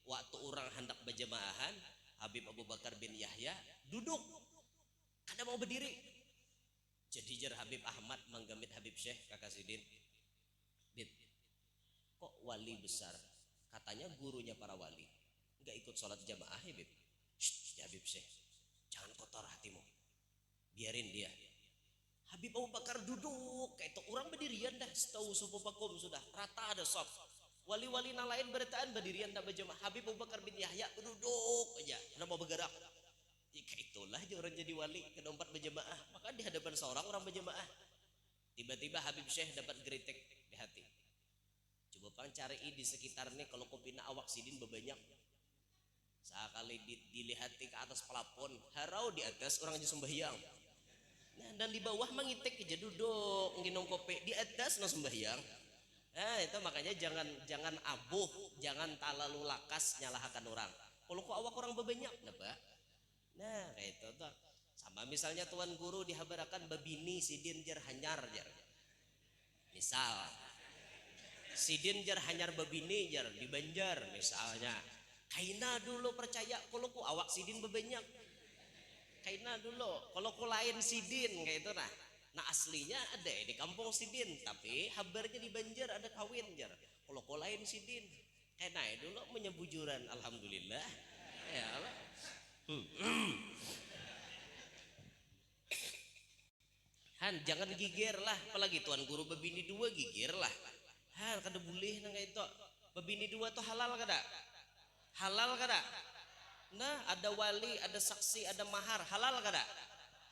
waktu orang hendak berjemaahan, Habib Abu Bakar bin Yahya duduk. Kada mau berdiri. Jadi jar Habib Ahmad menggamit Habib Syekh Kakak Sidin. Bib, kok wali besar? Katanya gurunya para wali nggak ikut sholat jamaah ya Bib. Shh, ya Habib Syekh, jangan kotor hatimu, biarin dia. Habib Abu Bakar duduk kayak itu orang berdirian dah, setahu subuh pakum sudah rata ada sop. Wali-wali yang lain bertaan berdirian tak berjamaah. Habib Abu Bakar bin Yahya duduk aja, nggak mau bergerak. Ika itulah orang jadi wali, kena empat berjamaah. Maka di hadapan seorang orang berjamaah, tiba-tiba Habib Syekh dapat geritek di hati. Coba pang cari di sekitar nih kalau kopina awak sidin bebanyak. Sekali dilihati ke atas pelapon, harau di atas orang aja sembahyang. Nah, dan di bawah mengitek aja duduk nginum kopi, di atas no sembahyang. Nah itu makanya jangan abuh, jangan terlalu lakas nyalahkan orang. Kalau kok awak orang bebanyak, kenapa? Nah kayak itu tuh. Sama misalnya tuan guru dihabarakan babini sidin jar hanyar jar. Misal sidin jar hanyar babini jar di Banjar misalnya. Kaina dulu percaya kalau ku awak sidin bebanyak. Kaina dulu kalau ku lain sidin kayak itu nah. Nah aslinya ada di kampung sidin, tapi habarnya di Banjar ada kawin jar. Kalau ku lain sidin, kaina dulu menyebujuran alhamdulillah. Ya Allah. Han jangan gigir lah, apalagi tuan guru babini dua gigir lah. Han kada boleh nang itu. Babini dua tuh halal kada? Halal kada? Nah ada wali, ada saksi, ada mahar, halal kada?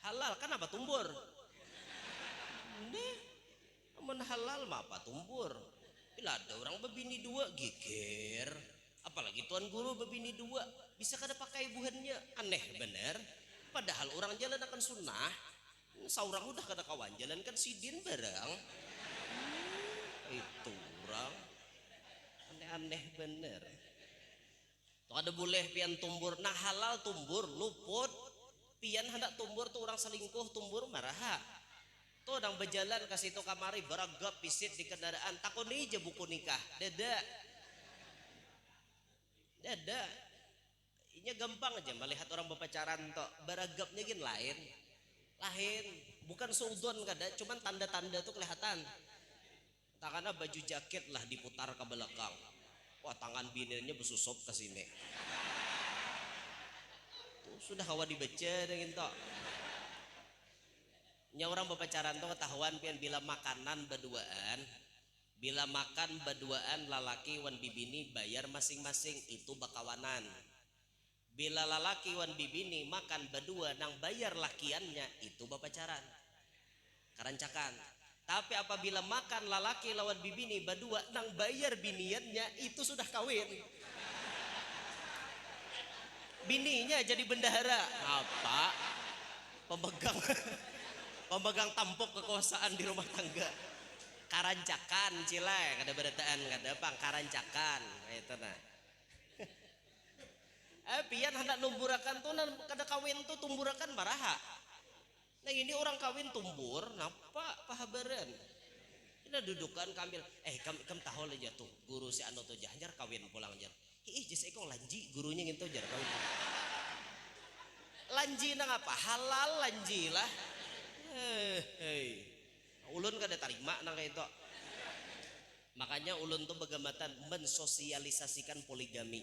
Halal, kenapa tumbur? Nah, aman halal mah apa tumbur? Bila ada orang babini dua gigir, apalagi tuan guru babini dua, bisa kada pakai buhannya, aneh bener. Padahal orang jalan akan sunnah, seorang udah kada kawan jalan kan sidin barang. Itu orang aneh-aneh bener. Tuh ada boleh pian tumbur, nah halal tumbur luput, pian hendak tumbur tuh orang selingkuh tumbur marah. Tuh orang berjalan kasih itu kamari beragap pisit di kendaraan takoni aja buku nikah, dada. Ini gampang aja melihat orang berpacaran toh beragapnya gin lain, bukan seudon kada, cuman tanda-tanda tuh kelihatan. Tangannya baju jaket lah diputar ke belakang. Wah tangan binirnya bersusop ke sini. Tuh sudah hawa dibaca dengan toh. Nya orang berpacaran tuh ketahuan pian bila makanan berduaan, bila makan berduaan lalaki wan bibini bayar masing-masing itu bakawanan. Bila lalaki wan bibini makan berdua nang bayar lakiannya itu berpacaran. Karancakan. Tapi apabila makan lalaki lawan bibini berdua nang bayar biniannya itu sudah kawin. Bininya jadi bendahara. Apa? Pemegang tampuk kekuasaan di rumah tangga. Karancakan cilai kada berataan kada pang karancakan itu nah. Pian hendak numburakan tuh kada kawin tuh tumburakan maraha. Nah ini orang kawin tumbur, napa pahabaran? Ini dudukan kambil. Kam tahu aja tuh guru si anu tuh jahanjar kawin pulang jar. Jese kok lanji gurunya gitu jar kawin. Lanji nang apa? Halal lanji lah. Ulun kada tarima nang itu. Makanya ulun tuh begamatan mensosialisasikan poligami.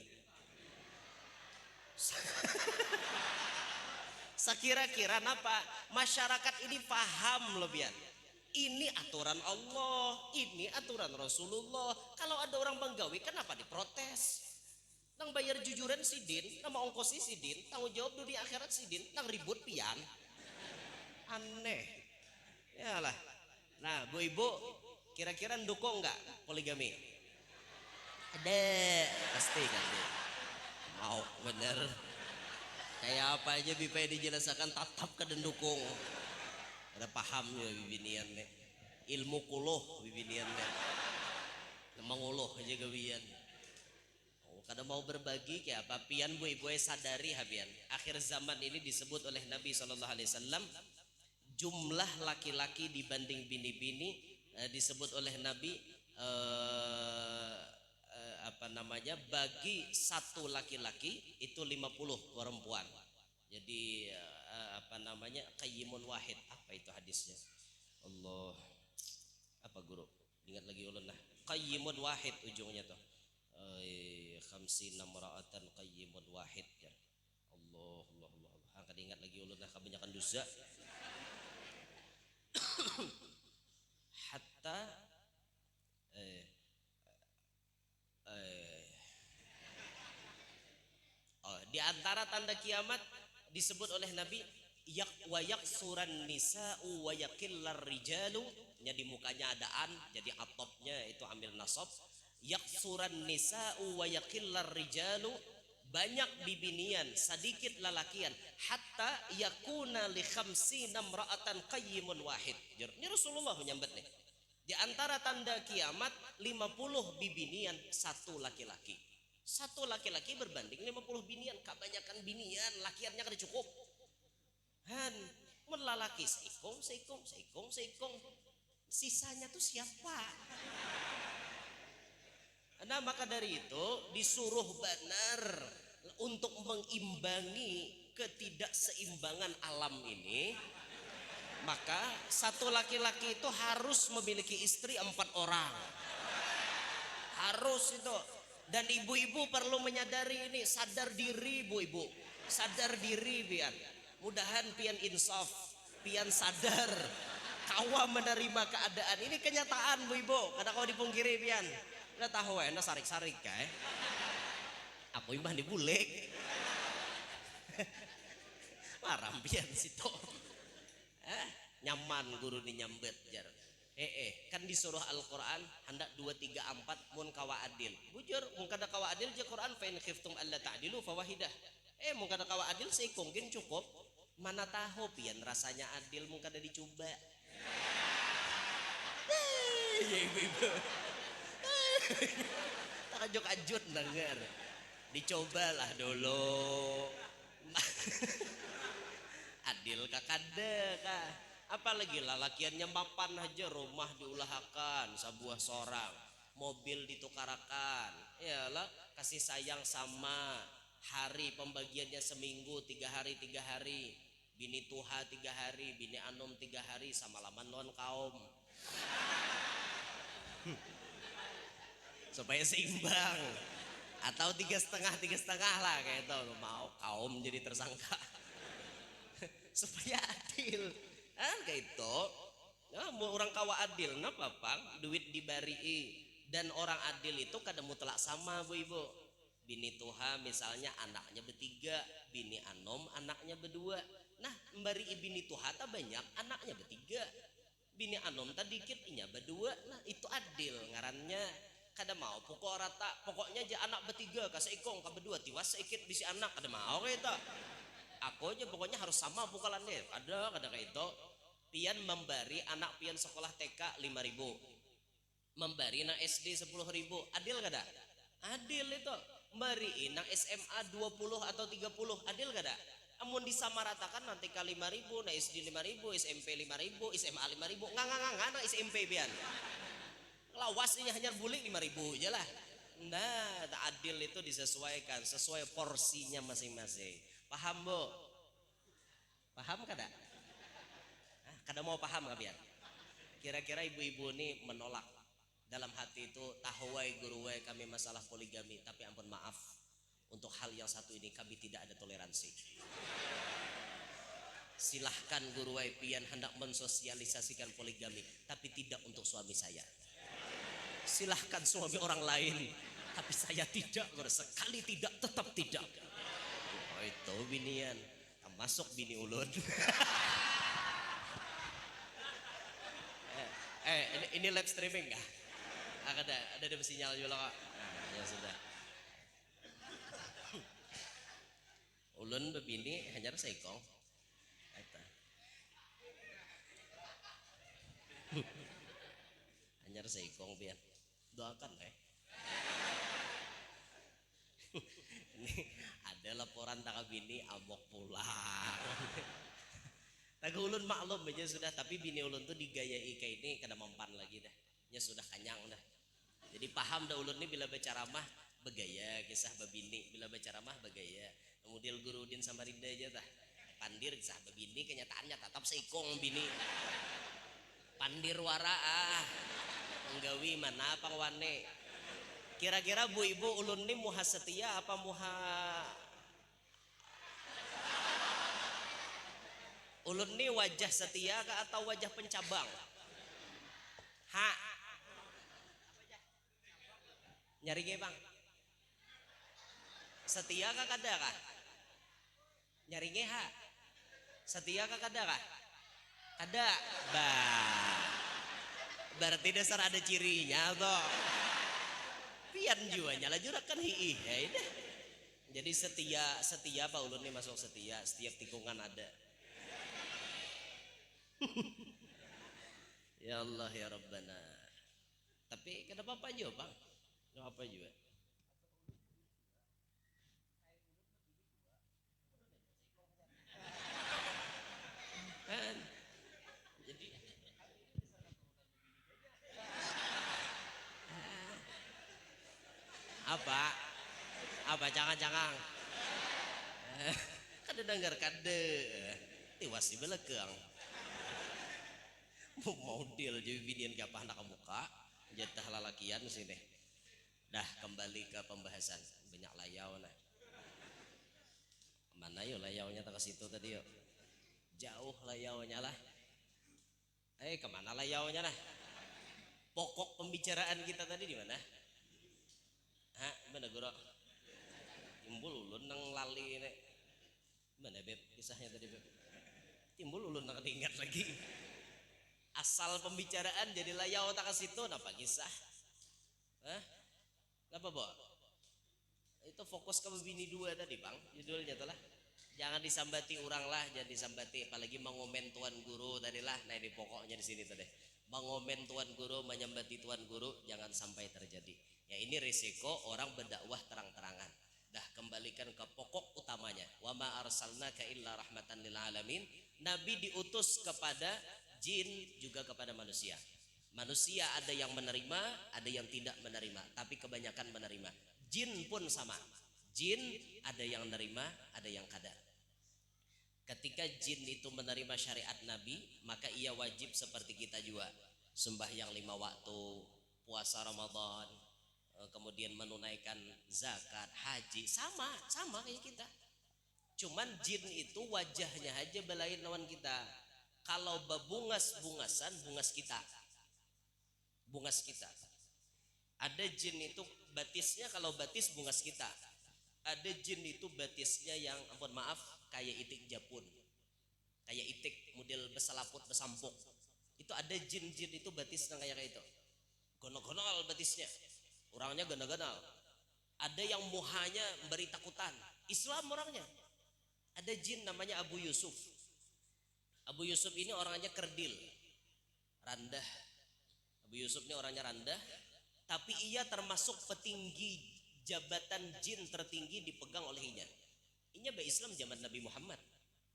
Sekira-kira napa masyarakat ini paham lebihan. Ini aturan Allah, ini aturan Rasulullah. Kalau ada orang banggawi kenapa diprotes? Nang bayar jujuran sidin, nama ongkosi sidin, tanggung jawab dunia akhirat sidin, nang ribut pian. Aneh. Yalah. Nah, Bu Ibu, kira-kira ndukung nggak poligami? Ada, pasti kan. Mau bener. Kayak apa aja bipa dijelaskan tatap ke dendukung. Ada pahamnya bibinian deh. Ilmu kuluh bibinian deh. Menguluh aja gawian. Oh, kada mau berbagi kayak apa? Pian ibu sadari habian. Akhir zaman ini disebut oleh Nabi SAW jumlah laki-laki dibanding bini-bini disebut oleh Nabi bagi satu laki-laki itu 50 perempuan. Jadi qayyimun wahid. Apa itu hadisnya? Allah, apa guru? Ingat lagi ulun lah. Qayyimun wahid ujungnya tuh. Khamsina mara'atan qayyimun wahid ya. Allah. Angkat ingat lagi ulun lah, kebanyakan dosa. Hatta di antara tanda kiamat disebut oleh Nabi wa yaksuran nisa'u wa yakillar rijalu. Jadi mukanya adaan, jadi atopnya itu ambil nasab. Yaksuran nisa'u wa yakillar rijalu, banyak bibinian sedikit lalakian, hatta yakuna li khamsina imra'atan qayyimun wahid. Ini Rasulullah menyambat nih. Di antara tanda kiamat 50 bibinian, satu laki-laki. Satu laki-laki berbanding 50 binian. Kebanyakan binian, lakiannya kada cukup. Han, melalaki seikong. Sisanya tuh siapa? Nah, maka dari itu disuruh benar untuk mengimbangi ketidakseimbangan alam ini. Maka satu laki-laki itu harus memiliki istri 4 orang. Harus itu. Dan ibu-ibu perlu menyadari ini, sadar diri ibu-ibu, sadar diri pian. Mudahan pian insaf, pian sadar, kawa menerima keadaan. Ini kenyataan ibu-ibu, kada kau dipungkiri pian. Udah tahu ya, sarik-sarik kae. Aku imbah dibulek. Maram pian situ. Nyaman guru ni nyambet jar. Kan disuruh Al-Quran hendak 2, 3, 4 mun kawa adil. Bujur mun kada kawa adil je Quran fa in khiftum alla ta'dilu fawahidah. Mun kada kawa adil seikong gen cukup. Mana tahu pian rasanya adil mun kada dicoba. Ya ibu-ibu. Tak ajut dengar. Dicobalah dulu. Adil kakada kah? Apalagi lalakiannya mapan aja, rumah diulahakan sebuah sorang, mobil ditukarakan, yalah kasih sayang sama, hari pembagiannya seminggu 3 hari, bini tuha 3 hari, bini anom 3 hari, sama laman non kaum. Supaya seimbang, atau 3,5 lah kayak itu, mau kaum jadi tersangka. Supaya adil. Kayak itu orang kawa adil napa pang duit dibari. Dan orang adil itu kadang mutlak sama bu ibu. Bini tuha misalnya anaknya 3, bini anom anaknya 2. Nah membari bini tuha tak banyak, anaknya 3, bini anom tak dikit inya 2. Nah itu adil ngarannya. Kada mau pokok rata, pokoknya aja anak 3 kaseikong ka 2 tiwas sedikit bisi anak kada mau kayak itu. Aku aja pokoknya harus sama pukulannya. Ada kayak itu. Pian memberi anak pian sekolah TK 5.000, memberi nang SD 10.000. Adil kada? Adil itu. Memberi nang SMA 20 atau 30. Adil kada? Amun disamaratakan nanti TK 5.000, nang SD 5.000, SMP 5.000, SMA 5.000. Ngang nang SMP pian. Lawasnya hanya bulik 5.000 aja lah. Nah, tak adil itu disesuaikan sesuai porsinya masing-masing. Paham bu? Paham kada? Kada mau paham kabian? Kira-kira ibu-ibu ini menolak dalam hati itu, tahu wae guru wae kami masalah poligami, tapi ampun maaf untuk hal yang satu ini kami tidak ada toleransi. Silahkan guru wae pian hendak mensosialisasikan poligami, tapi tidak untuk suami saya. Silahkan suami orang lain, tapi saya tidak. Sekali tidak, tetap tidak. Oh itu binian, termasuk bini ulun. Ini live streaming kah? Ada sinyal juga kok. Nah, ya sudah. Ulun bebini seikong. Eta. Anyar seikong pian. Doakan Ini ada laporan tak bini amok pulang. Tak ulun maklum aja sudah, tapi bini ulun tuh digayai kayak ini kada mempan lagi dah. Nya sudah kanyang dah. Jadi paham dah ulun ini bila baca ramah begaya, kisah babini bila baca ramah begaya. Kemudian Guru Udin Samarinda aja tah. Pandir kisah babini kenyataannya tetap seikong bini. Pandir wara nggawi mana pangwane. Kira-kira bu ibu ulun ini muha setia apa muha ulun ini wajah setia kah atau wajah pencabang? Nyari ge bang. Setia kah kada kah? Nyari ge Setia kah kada kah? Kada. Berarti dasar ada cirinya toh. Pian juanya lah jurakan hiih ya ini. Jadi setia Pak ulun ini masuk setia, setiap tikungan ada. Ya Allah ya Rabbana. Tapi kenapa apa juga bang? Kenapa apa juga? Kan? Jadi apa jangan kada dengar kada tiwas di belakang model jadi binian kapah nak muka jatah lalakian sini. Dah kembali ke pembahasan banyak layau nah. Mana yo layaunya tak ke situ tadi yo. Jauh layaunya lah. Kemana layaunya lah? Pokok pembicaraan kita tadi di mana? Mana Guru? Timbul ulun nang lali nek. Mana beb kisahnya tadi beb? Timbul ulun nang ingat lagi. Asal pembicaraan jadi layau tak ke situ napa kisah? Napa bo? Itu fokus ke bini dua tadi bang, judulnya tuh lah. Jangan disambati orang lah, jangan disambati. Apalagi mengomen tuan guru tadi lah. Nah ini pokoknya di sini tadi. Mengomen tuan guru, menyambati tuan guru, jangan sampai terjadi. Ya ini risiko orang berdakwah terang-terangan. Dah kembalikan ke pokok utamanya. Wa ma arsalnaka illa rahmatan lil alamin. Nabi diutus kepada jin juga kepada manusia. Manusia ada yang menerima, ada yang tidak menerima, tapi kebanyakan menerima. Jin pun sama. Jin ada yang menerima, ada yang kada. Ketika jin itu menerima syariat Nabi, maka ia wajib seperti kita juga. Sembahyang 5 waktu, puasa Ramadan, kemudian menunaikan zakat, haji, sama kayak kita. Cuman jin itu wajahnya aja belain lawan kita. Kalau bebungas-bungasan, bungas kita. Ada jin itu batisnya, kalau batis bungas kita. Ada jin itu batisnya yang ampun maaf kayak itik japun, kayak itik model besalaput besampuk. Itu ada jin-jin itu batisnya kayak itu. Gonol-gonol batisnya, orangnya ganal-ganal. Ada yang muhanya beri takutan, Islam orangnya. Ada jin namanya Abu Yusuf. Abu Yusuf ini orangnya kerdil, randah. Abu Yusuf ini orangnya randah, tapi ia termasuk petinggi jabatan jin tertinggi dipegang olehnya. Ini Islam zaman Nabi Muhammad.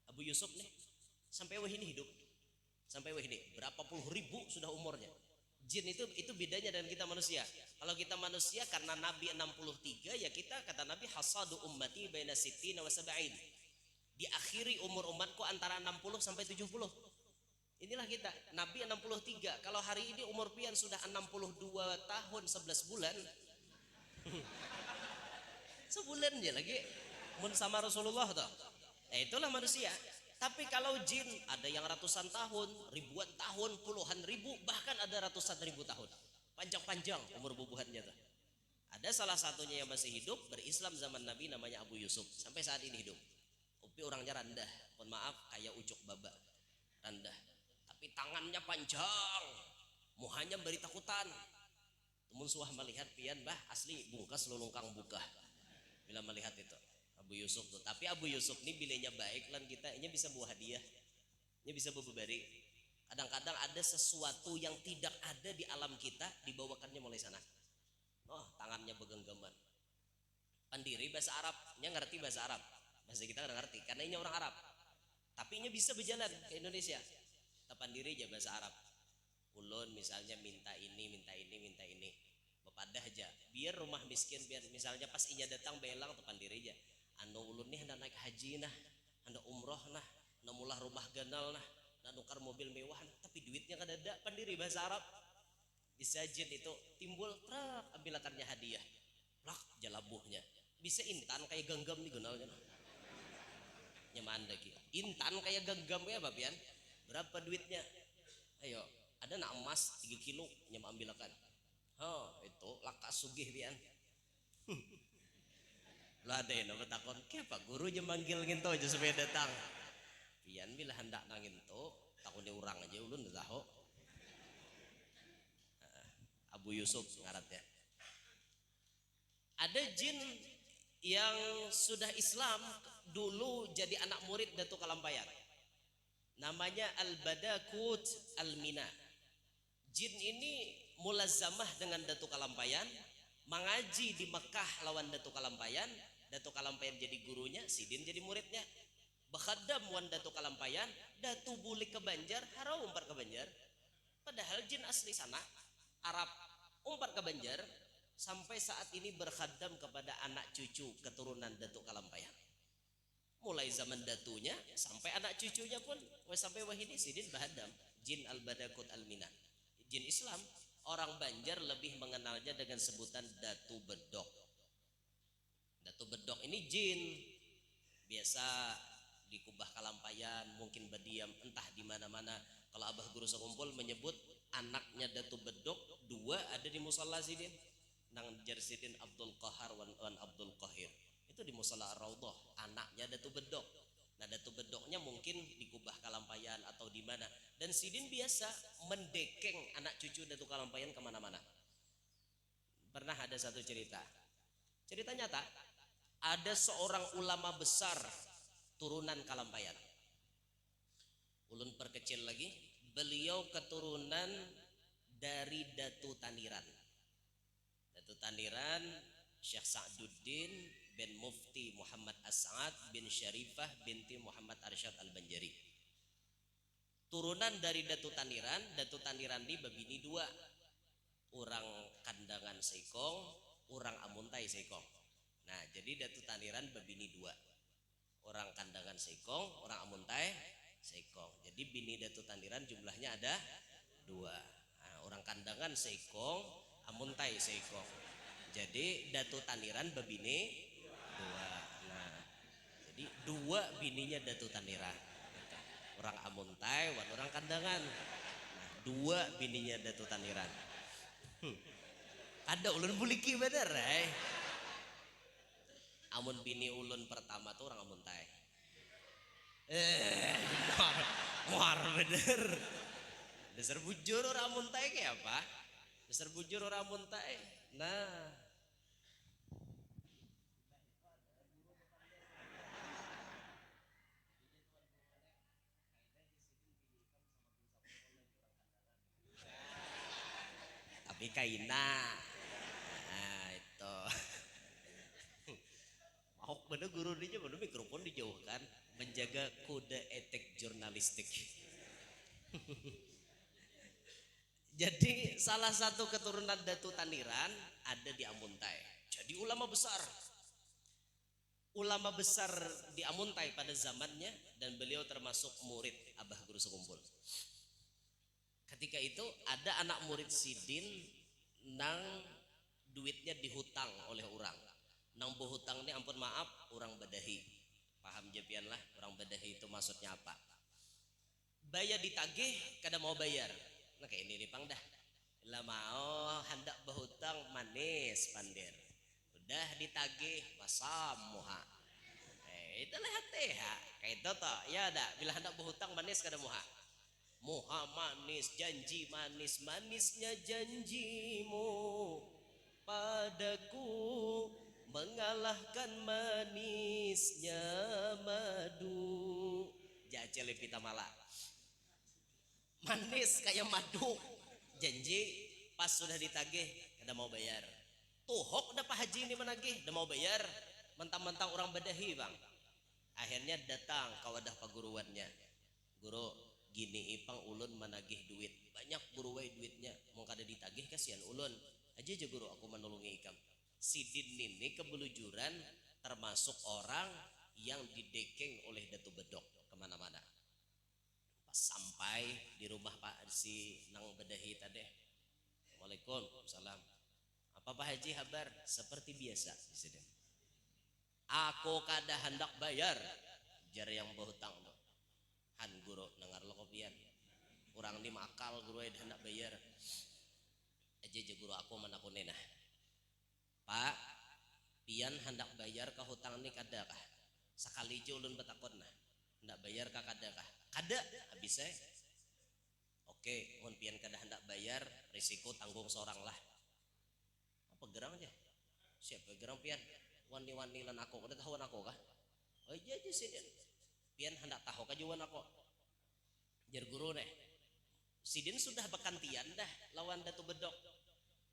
Abu Yusuf nih sampai wahini hidup, sampai wahini berapa puluh ribu sudah umurnya. Jin itu bedanya dengan kita manusia. Kalau kita manusia karena Nabi 63 ya kita kata Nabi hasadu ummati baina sittina wa sab'in. Diakhiri umur umatku antara 60 sampai 70. Inilah kita. Nabi 63. Kalau hari ini umur pian sudah 62 tahun 11 bulan. Sebulan aja lagi. Mun sama Rasulullah toh. Itulah manusia. Tapi kalau jin ada yang ratusan tahun, ribuan tahun, puluhan ribu, bahkan ada ratusan ribu tahun. Panjang-panjang umur bubuhannya tuh. Ada salah satunya yang masih hidup berislam zaman Nabi namanya Abu Yusuf. Sampai saat ini hidup. Tapi orangnya rendah. Mohon maaf kayak ucuk baba. Rendah. Tapi tangannya panjang. Muhanya beri takutan. Temun suah melihat pian bah asli bungkas lulungkang buka. Bila melihat itu. Abu Yusuf tuh. Tapi Abu Yusuf nih bilenya baik lan kita nya bisa buah hadiah, nya bisa bebari. Kadang-kadang ada sesuatu yang tidak ada di alam kita dibawakannya mulai sana. Oh, tangannya begenggaman. Pandiri bahasa Arab, nya ngerti bahasa Arab. Bahasa kita nggak ngerti karena ini orang Arab. Tapi nya bisa berjalan ke Indonesia. Pandiri aja bahasa Arab. Ulun misalnya minta ini, minta ini, minta ini. Bepadah aja. Biar rumah miskin, biar misalnya pas inya datang belang pandiri aja. Anu ulun nih hendak naik haji nah, hendak umroh nah, hendak mulah rumah ganal nah, hendak nukar mobil mewah nah, tapi duitnya kan ada. Pandiri bahasa Arab disajin itu timbul trak ambilakannya hadiah plak jalabuhnya bisa intan kayak genggam nih genalnya nyaman lagi intan kayak genggam ya babian berapa duitnya ayo ada nak emas 3 kilo nyam ambilakan itu laka sugih pian lo ada yang nama takon kenapa guru aja manggil nginto aja supaya datang pian bila hendak nanginto takunnya orang aja ulun tahu Abu Yusuf ngaratnya. Ada jin yang sudah Islam dulu jadi anak murid Datuk Kalampayan. Namanya Al-Badakut Al-Mina. Jin ini mulazamah dengan Datuk Kalampayan, mengaji di Mekah lawan Datuk Kalampayan. Datuk Kalampayan jadi gurunya, Sidin jadi muridnya. Bakhadam wan Datuk Kalampayan, Datu bulik ke Banjar, harau umpat ke Banjar. Padahal jin asli sana Arab umpat ke Banjar sampai saat ini berkhadam kepada anak cucu keturunan Datuk Kalampayan. Mulai zaman datunya sampai anak cucunya pun sampai wahini Sidin bahadam jin Al-Badakut Al-Mina. Jin Islam, orang Banjar lebih mengenalnya dengan sebutan Datu Bedok. Datu Bedok ini jin biasa di Kubah Kalampayan, mungkin berdiam entah di mana-mana. Kalau Abah Guru Sekumpul menyebut anaknya Datu Bedok 2 ada di musala Sidin nang Jarsidin Abdul Qahar wan Abdul Qahir itu di musala Raudhah anaknya Datu Bedok. Nah Datu Bedoknya mungkin di Kubah Kalampayan atau di mana dan Sidin biasa mendekeng anak cucu Datu Kalampayan kemana-mana. Pernah ada satu cerita nyata ada seorang ulama besar turunan Kalampayan. Ulun perkecil lagi, beliau keturunan dari Datu Taniran. Datu Taniran Syekh Sa'duddin bin Mufti Muhammad As-Sa'ad bin Syarifah binti Muhammad Arsyad Al-Banjari. Turunan dari Datu Taniran di babini 2. Orang kandangan Seikong, orang Amuntai Seikong. Nah, jadi Datu Taniran babini 2. Orang kandangan Seikong, orang Amuntai Seikong. Jadi bini Datu Taniran jumlahnya ada 2. Nah, orang kandangan Seikong, Amuntai Seikong. Jadi Datu Taniran babini 2. Nah, jadi 2 bininya Datu Taniran. Orang Amuntai, orang kandangan. Nah, 2 bininya Datu Taniran. Ada ulun buliki bener amun bini ulun pertama tuh orang Amuntai. Muar bener. Dasar bujur orang Amuntai kayak apa? Dasar bujur orang Amuntai. Nah, tapi kaina. Nah, itu. Mau bener guru dia bener mikrofon dijauhkan menjaga kode etik jurnalistik. Jadi salah satu keturunan Datu Taniran ada di Amuntai. Jadi ulama besar di Amuntai pada zamannya dan beliau termasuk murid Abah Guru Sekumpul. Ketika itu ada anak murid Sidin nang duitnya dihutang oleh orang. Nang berhutang ini ampun maaf orang badahi. Paham japian lah orang badahi itu maksudnya apa? Bayar ditagih kada mau bayar. Nah kayak ini pang dah. Lah mau hendak berhutang manis pandir. Udah ditagih masam muha. Itu lihat teh kayak itu toh. Ya dah bila hendak berhutang manis kada muha. Muha manis janji manis manisnya janjimu padaku mengal kalahkan manisnya madu. Jajal pita malak. Manis kayak madu. Janji pas sudah ditagih kada mau bayar. Tuhok dah Pak Haji ini menagih, dah mau bayar. Mentang-mentang orang badahi bang. Akhirnya datang ke wadah paguruannya. Guru gini ipang ulun menagih duit. Banyak guru wae duitnya. Mau kada ditagih kasihan ulun. Aja guru aku menolongi ikam. Sidin ini kebelujuran termasuk orang yang didekeng oleh Datu Bedok kemana-mana. Pas sampai di rumah Pak si Nang Bedahi tadi, Waalaikumsalam. Apa Pak Haji kabar? Seperti biasa Presiden. Aku kada hendak bayar jar yang berhutang no. Han guru dengar lo kopian. Kurang ni makal guru yang hendak bayar. Aja guru aku manakunin nah. Pak, pian hendak bayar ke hutang ni kada kah? Sekali je ulun betakon nah. Hendak bayar kah kada kah? Kada habis saya. Oke, mun pian kada hendak bayar, risiko tanggung seorang lah. Apa gerang aja? Siapa gerang pian? Wani-wani lan aku, kada tahuan aku kah? Oh iya aja sidin. Pian hendak tahu kajuan aku. Jar guru nih. Sidin sudah bekantian dah lawan Datu Bedok.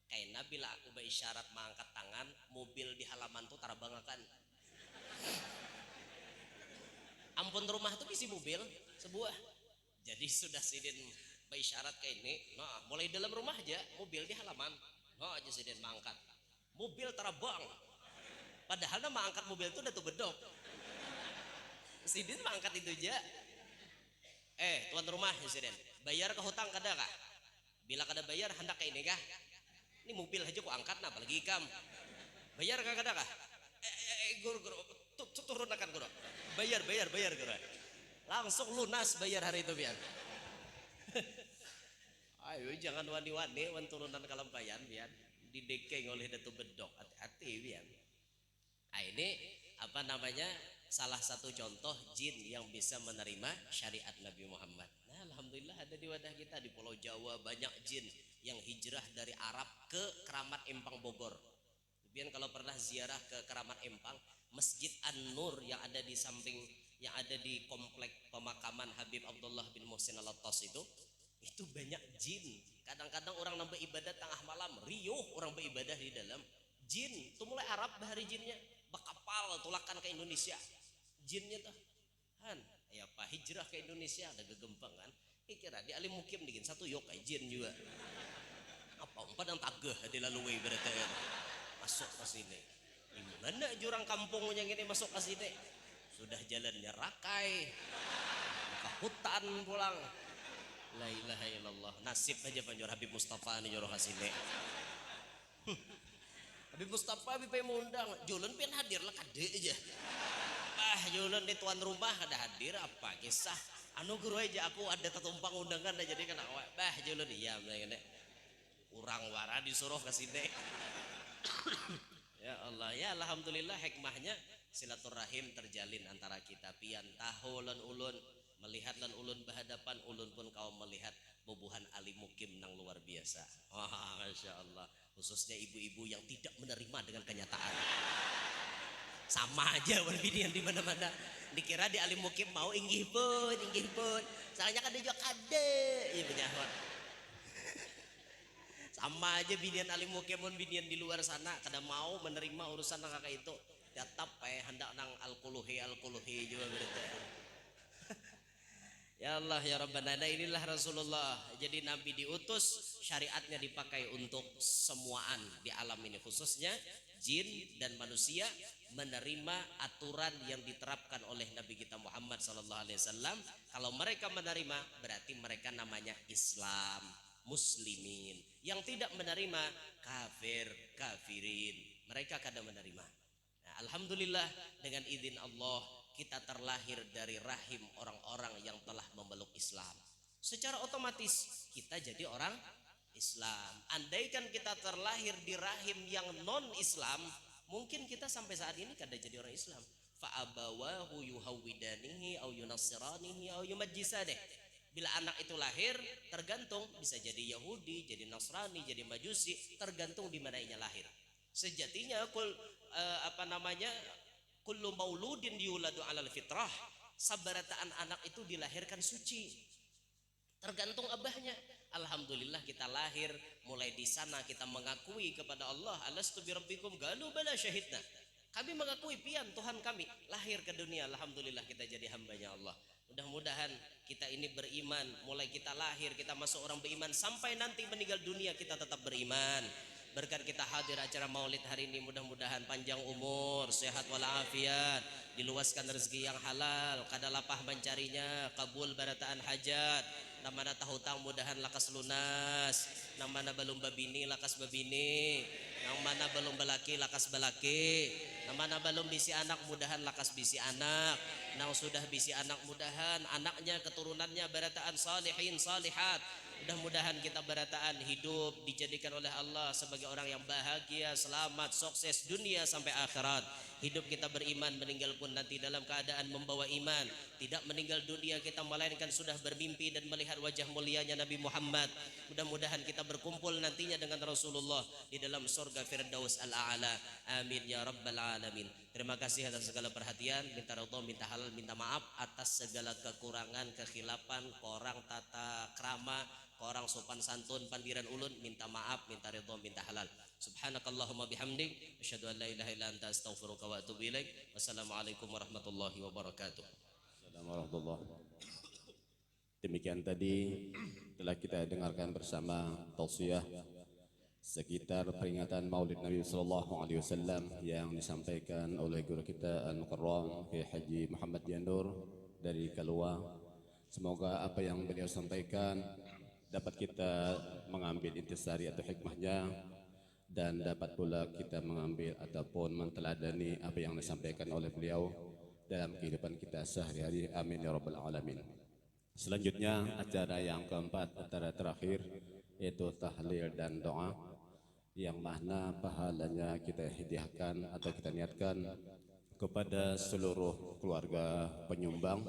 Kaina bila aku berisyarat mengangkat tangan, mobil di halaman tuh tarabangakan. Ampun rumah tuh isi mobil sebuah. Jadi sudah sidin berisyarat kayak ini, nah mulai dalam rumah aja mobil di halaman. Nah aja sidin mangkat. Mobil terabang. Padahal nama angkat mobil itu Datu Bedok. Sidin mangkat itu aja. Tuan rumah sidin, bayar ke hutang kada kah? Bila kada bayar hendak kayak ini kah? Ini mobil aja kok angkat nah apalagi ikam. Bayar kah kada kah? Guru turun akan guru. Bayar guru. Langsung lunas bayar hari itu biar. Ayo jangan wani-wani wan turunan kalampayan biar didekeng oleh Datu Bedok. Hati-hati biar. Nah ini apa namanya salah satu contoh jin yang bisa menerima syariat Nabi Muhammad. Nah alhamdulillah ada di wadah kita di Pulau Jawa banyak jin yang hijrah dari Arab ke Keramat Empang Bogor. Kemudian kalau pernah ziarah ke Keramat Empang, Masjid An-Nur yang ada di samping yang ada di komplek pemakaman Habib Abdullah bin Muhsin Al-Attas itu banyak jin. Kadang-kadang orang nambah ibadah tengah malam, riuh orang beribadah di dalam. Jin, itu mulai Arab bahari jinnya, bakapal tulakan ke Indonesia. Jinnya tuh, han, ya apa hijrah ke Indonesia ada gegempang kan? Kira di alim mukim dingin satu yok jin juga. Apa umpan yang tagah di lalui berarti masuk ke sini. Gimana jurang kampung yang ini masuk ke sini? Sudah jalannya rakai, ke hutan pulang. La ilaha illallah. Nasib aja panjur Habib Mustafa nih joroh kasine. Habib Mustafa Habib mau undang, Julen pian hadir lah kade aja. Julen di tuan rumah ada hadir apa kisah? Anu guru aja aku ada tetumpang undangan dah jadi kena Julen iya begini. Urang wara disuruh ke sini. Ya Allah ya alhamdulillah hikmahnya silaturahim terjalin antara kita pian tahu lan ulun melihat lan ulun berhadapan ulun pun kau melihat bubuhan alim mukim nang luar biasa. Wah masya Allah khususnya ibu-ibu yang tidak menerima dengan kenyataan. Sama aja berbinian di mana-mana. Dikira di alim mukim mau inggih pun. Soalnya kan dia juga kade. Iya penyahut. Sama aja binian alim mukim pun binian di luar sana kada mau menerima urusan nang kakak itu. Tetap hendak nang al-kuluhi juga berarti. Ya Allah ya Rabbana, inilah Rasulullah. Jadi Nabi diutus, syariatnya dipakai untuk semuaan di alam ini, khususnya jin dan manusia menerima aturan yang diterapkan oleh Nabi kita Muhammad SAW. Kalau mereka menerima, berarti mereka namanya Islam, muslimin. Yang tidak menerima, kafirin. Mereka kadang menerima. Nah, alhamdulillah dengan izin Allah kita terlahir dari rahim orang-orang yang telah memeluk Islam. Secara otomatis kita jadi orang Islam. Andaikan kita terlahir di rahim yang non-Islam, mungkin kita sampai saat ini kada jadi orang Islam. Fa'abawahu yuhawwidanihi au yunassiranihi au yumajjisanihi. Bila anak itu lahir, tergantung bisa jadi Yahudi, jadi Nasrani, jadi Majusi, tergantung di mana ia lahir. Sejatinya kullu mauludin yuladu alal fitrah, sabarataan anak itu dilahirkan suci, tergantung abahnya. Alhamdulillah kita lahir, mulai di sana kita mengakui kepada Allah, alastu birabbikum qalu bala syahidna, kami mengakui pian Tuhan kami, lahir ke dunia, alhamdulillah kita jadi hambanya Allah. Mudah-mudahan kita ini beriman, mulai kita lahir kita masuk orang beriman, sampai nanti meninggal dunia kita tetap beriman. Berkat kita hadir acara maulid hari ini, mudah-mudahan panjang umur, sehat walafiat, diluaskan rezeki yang halal, kadalapah mencarinya, kabul barataan hajat, namana tahutang mudahan lakas lunas, namana belum babini lakas babini, namana belum balaki lakas balaki, namana belum bisi anak mudahan lakas bisi anak, nang sudah bisi anak mudahan anaknya keturunannya barataan salihin salihat. Mudah-mudahan kita barataan hidup dijadikan oleh Allah sebagai orang yang bahagia, selamat, sukses dunia sampai akhirat. Hidup kita beriman, meninggal pun nanti dalam keadaan membawa iman. Tidak meninggal dunia kita melainkan sudah bermimpi dan melihat wajah mulianya Nabi Muhammad. Mudah-mudahan kita berkumpul nantinya dengan Rasulullah di dalam surga Firdaus Al-A'la. Amin ya rabbal alamin. Terima kasih atas segala perhatian. Minta ridha, minta halal, minta maaf atas segala kekurangan, kekhilapan, korang tata krama, korang sopan santun, pandiran ulun, minta maaf, minta ridha, minta halal. Subhanakallahumma bihamdik, asyhadu an la ilaha illa anta astaghfiruka wa atubu ilaik. Wassalamualaikum warahmatullahi wabarakatuh. Assalamualaikum warahmatullahi wabarakatuh. Demikian tadi telah kita dengarkan bersama tausiah sekitar peringatan Maulid Nabi sallallahu alaihi wasallam yang disampaikan oleh guru kita Al-Mukarram Kiai Haji Muhammad Yanur dari Kalua. Semoga apa yang beliau sampaikan dapat kita mengambil intisari atau hikmahnya, dan dapat pula kita mengambil ataupun menteladani apa yang disampaikan oleh beliau dalam kehidupan kita sehari-hari. Amin ya rabbal alamin. Selanjutnya acara yang keempat, acara terakhir, yaitu tahlil dan doa, yang mana pahalanya kita hadiahkan atau kita niatkan kepada seluruh keluarga penyumbang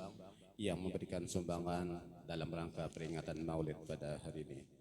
yang memberikan sumbangan dalam rangka peringatan Maulid pada hari ini.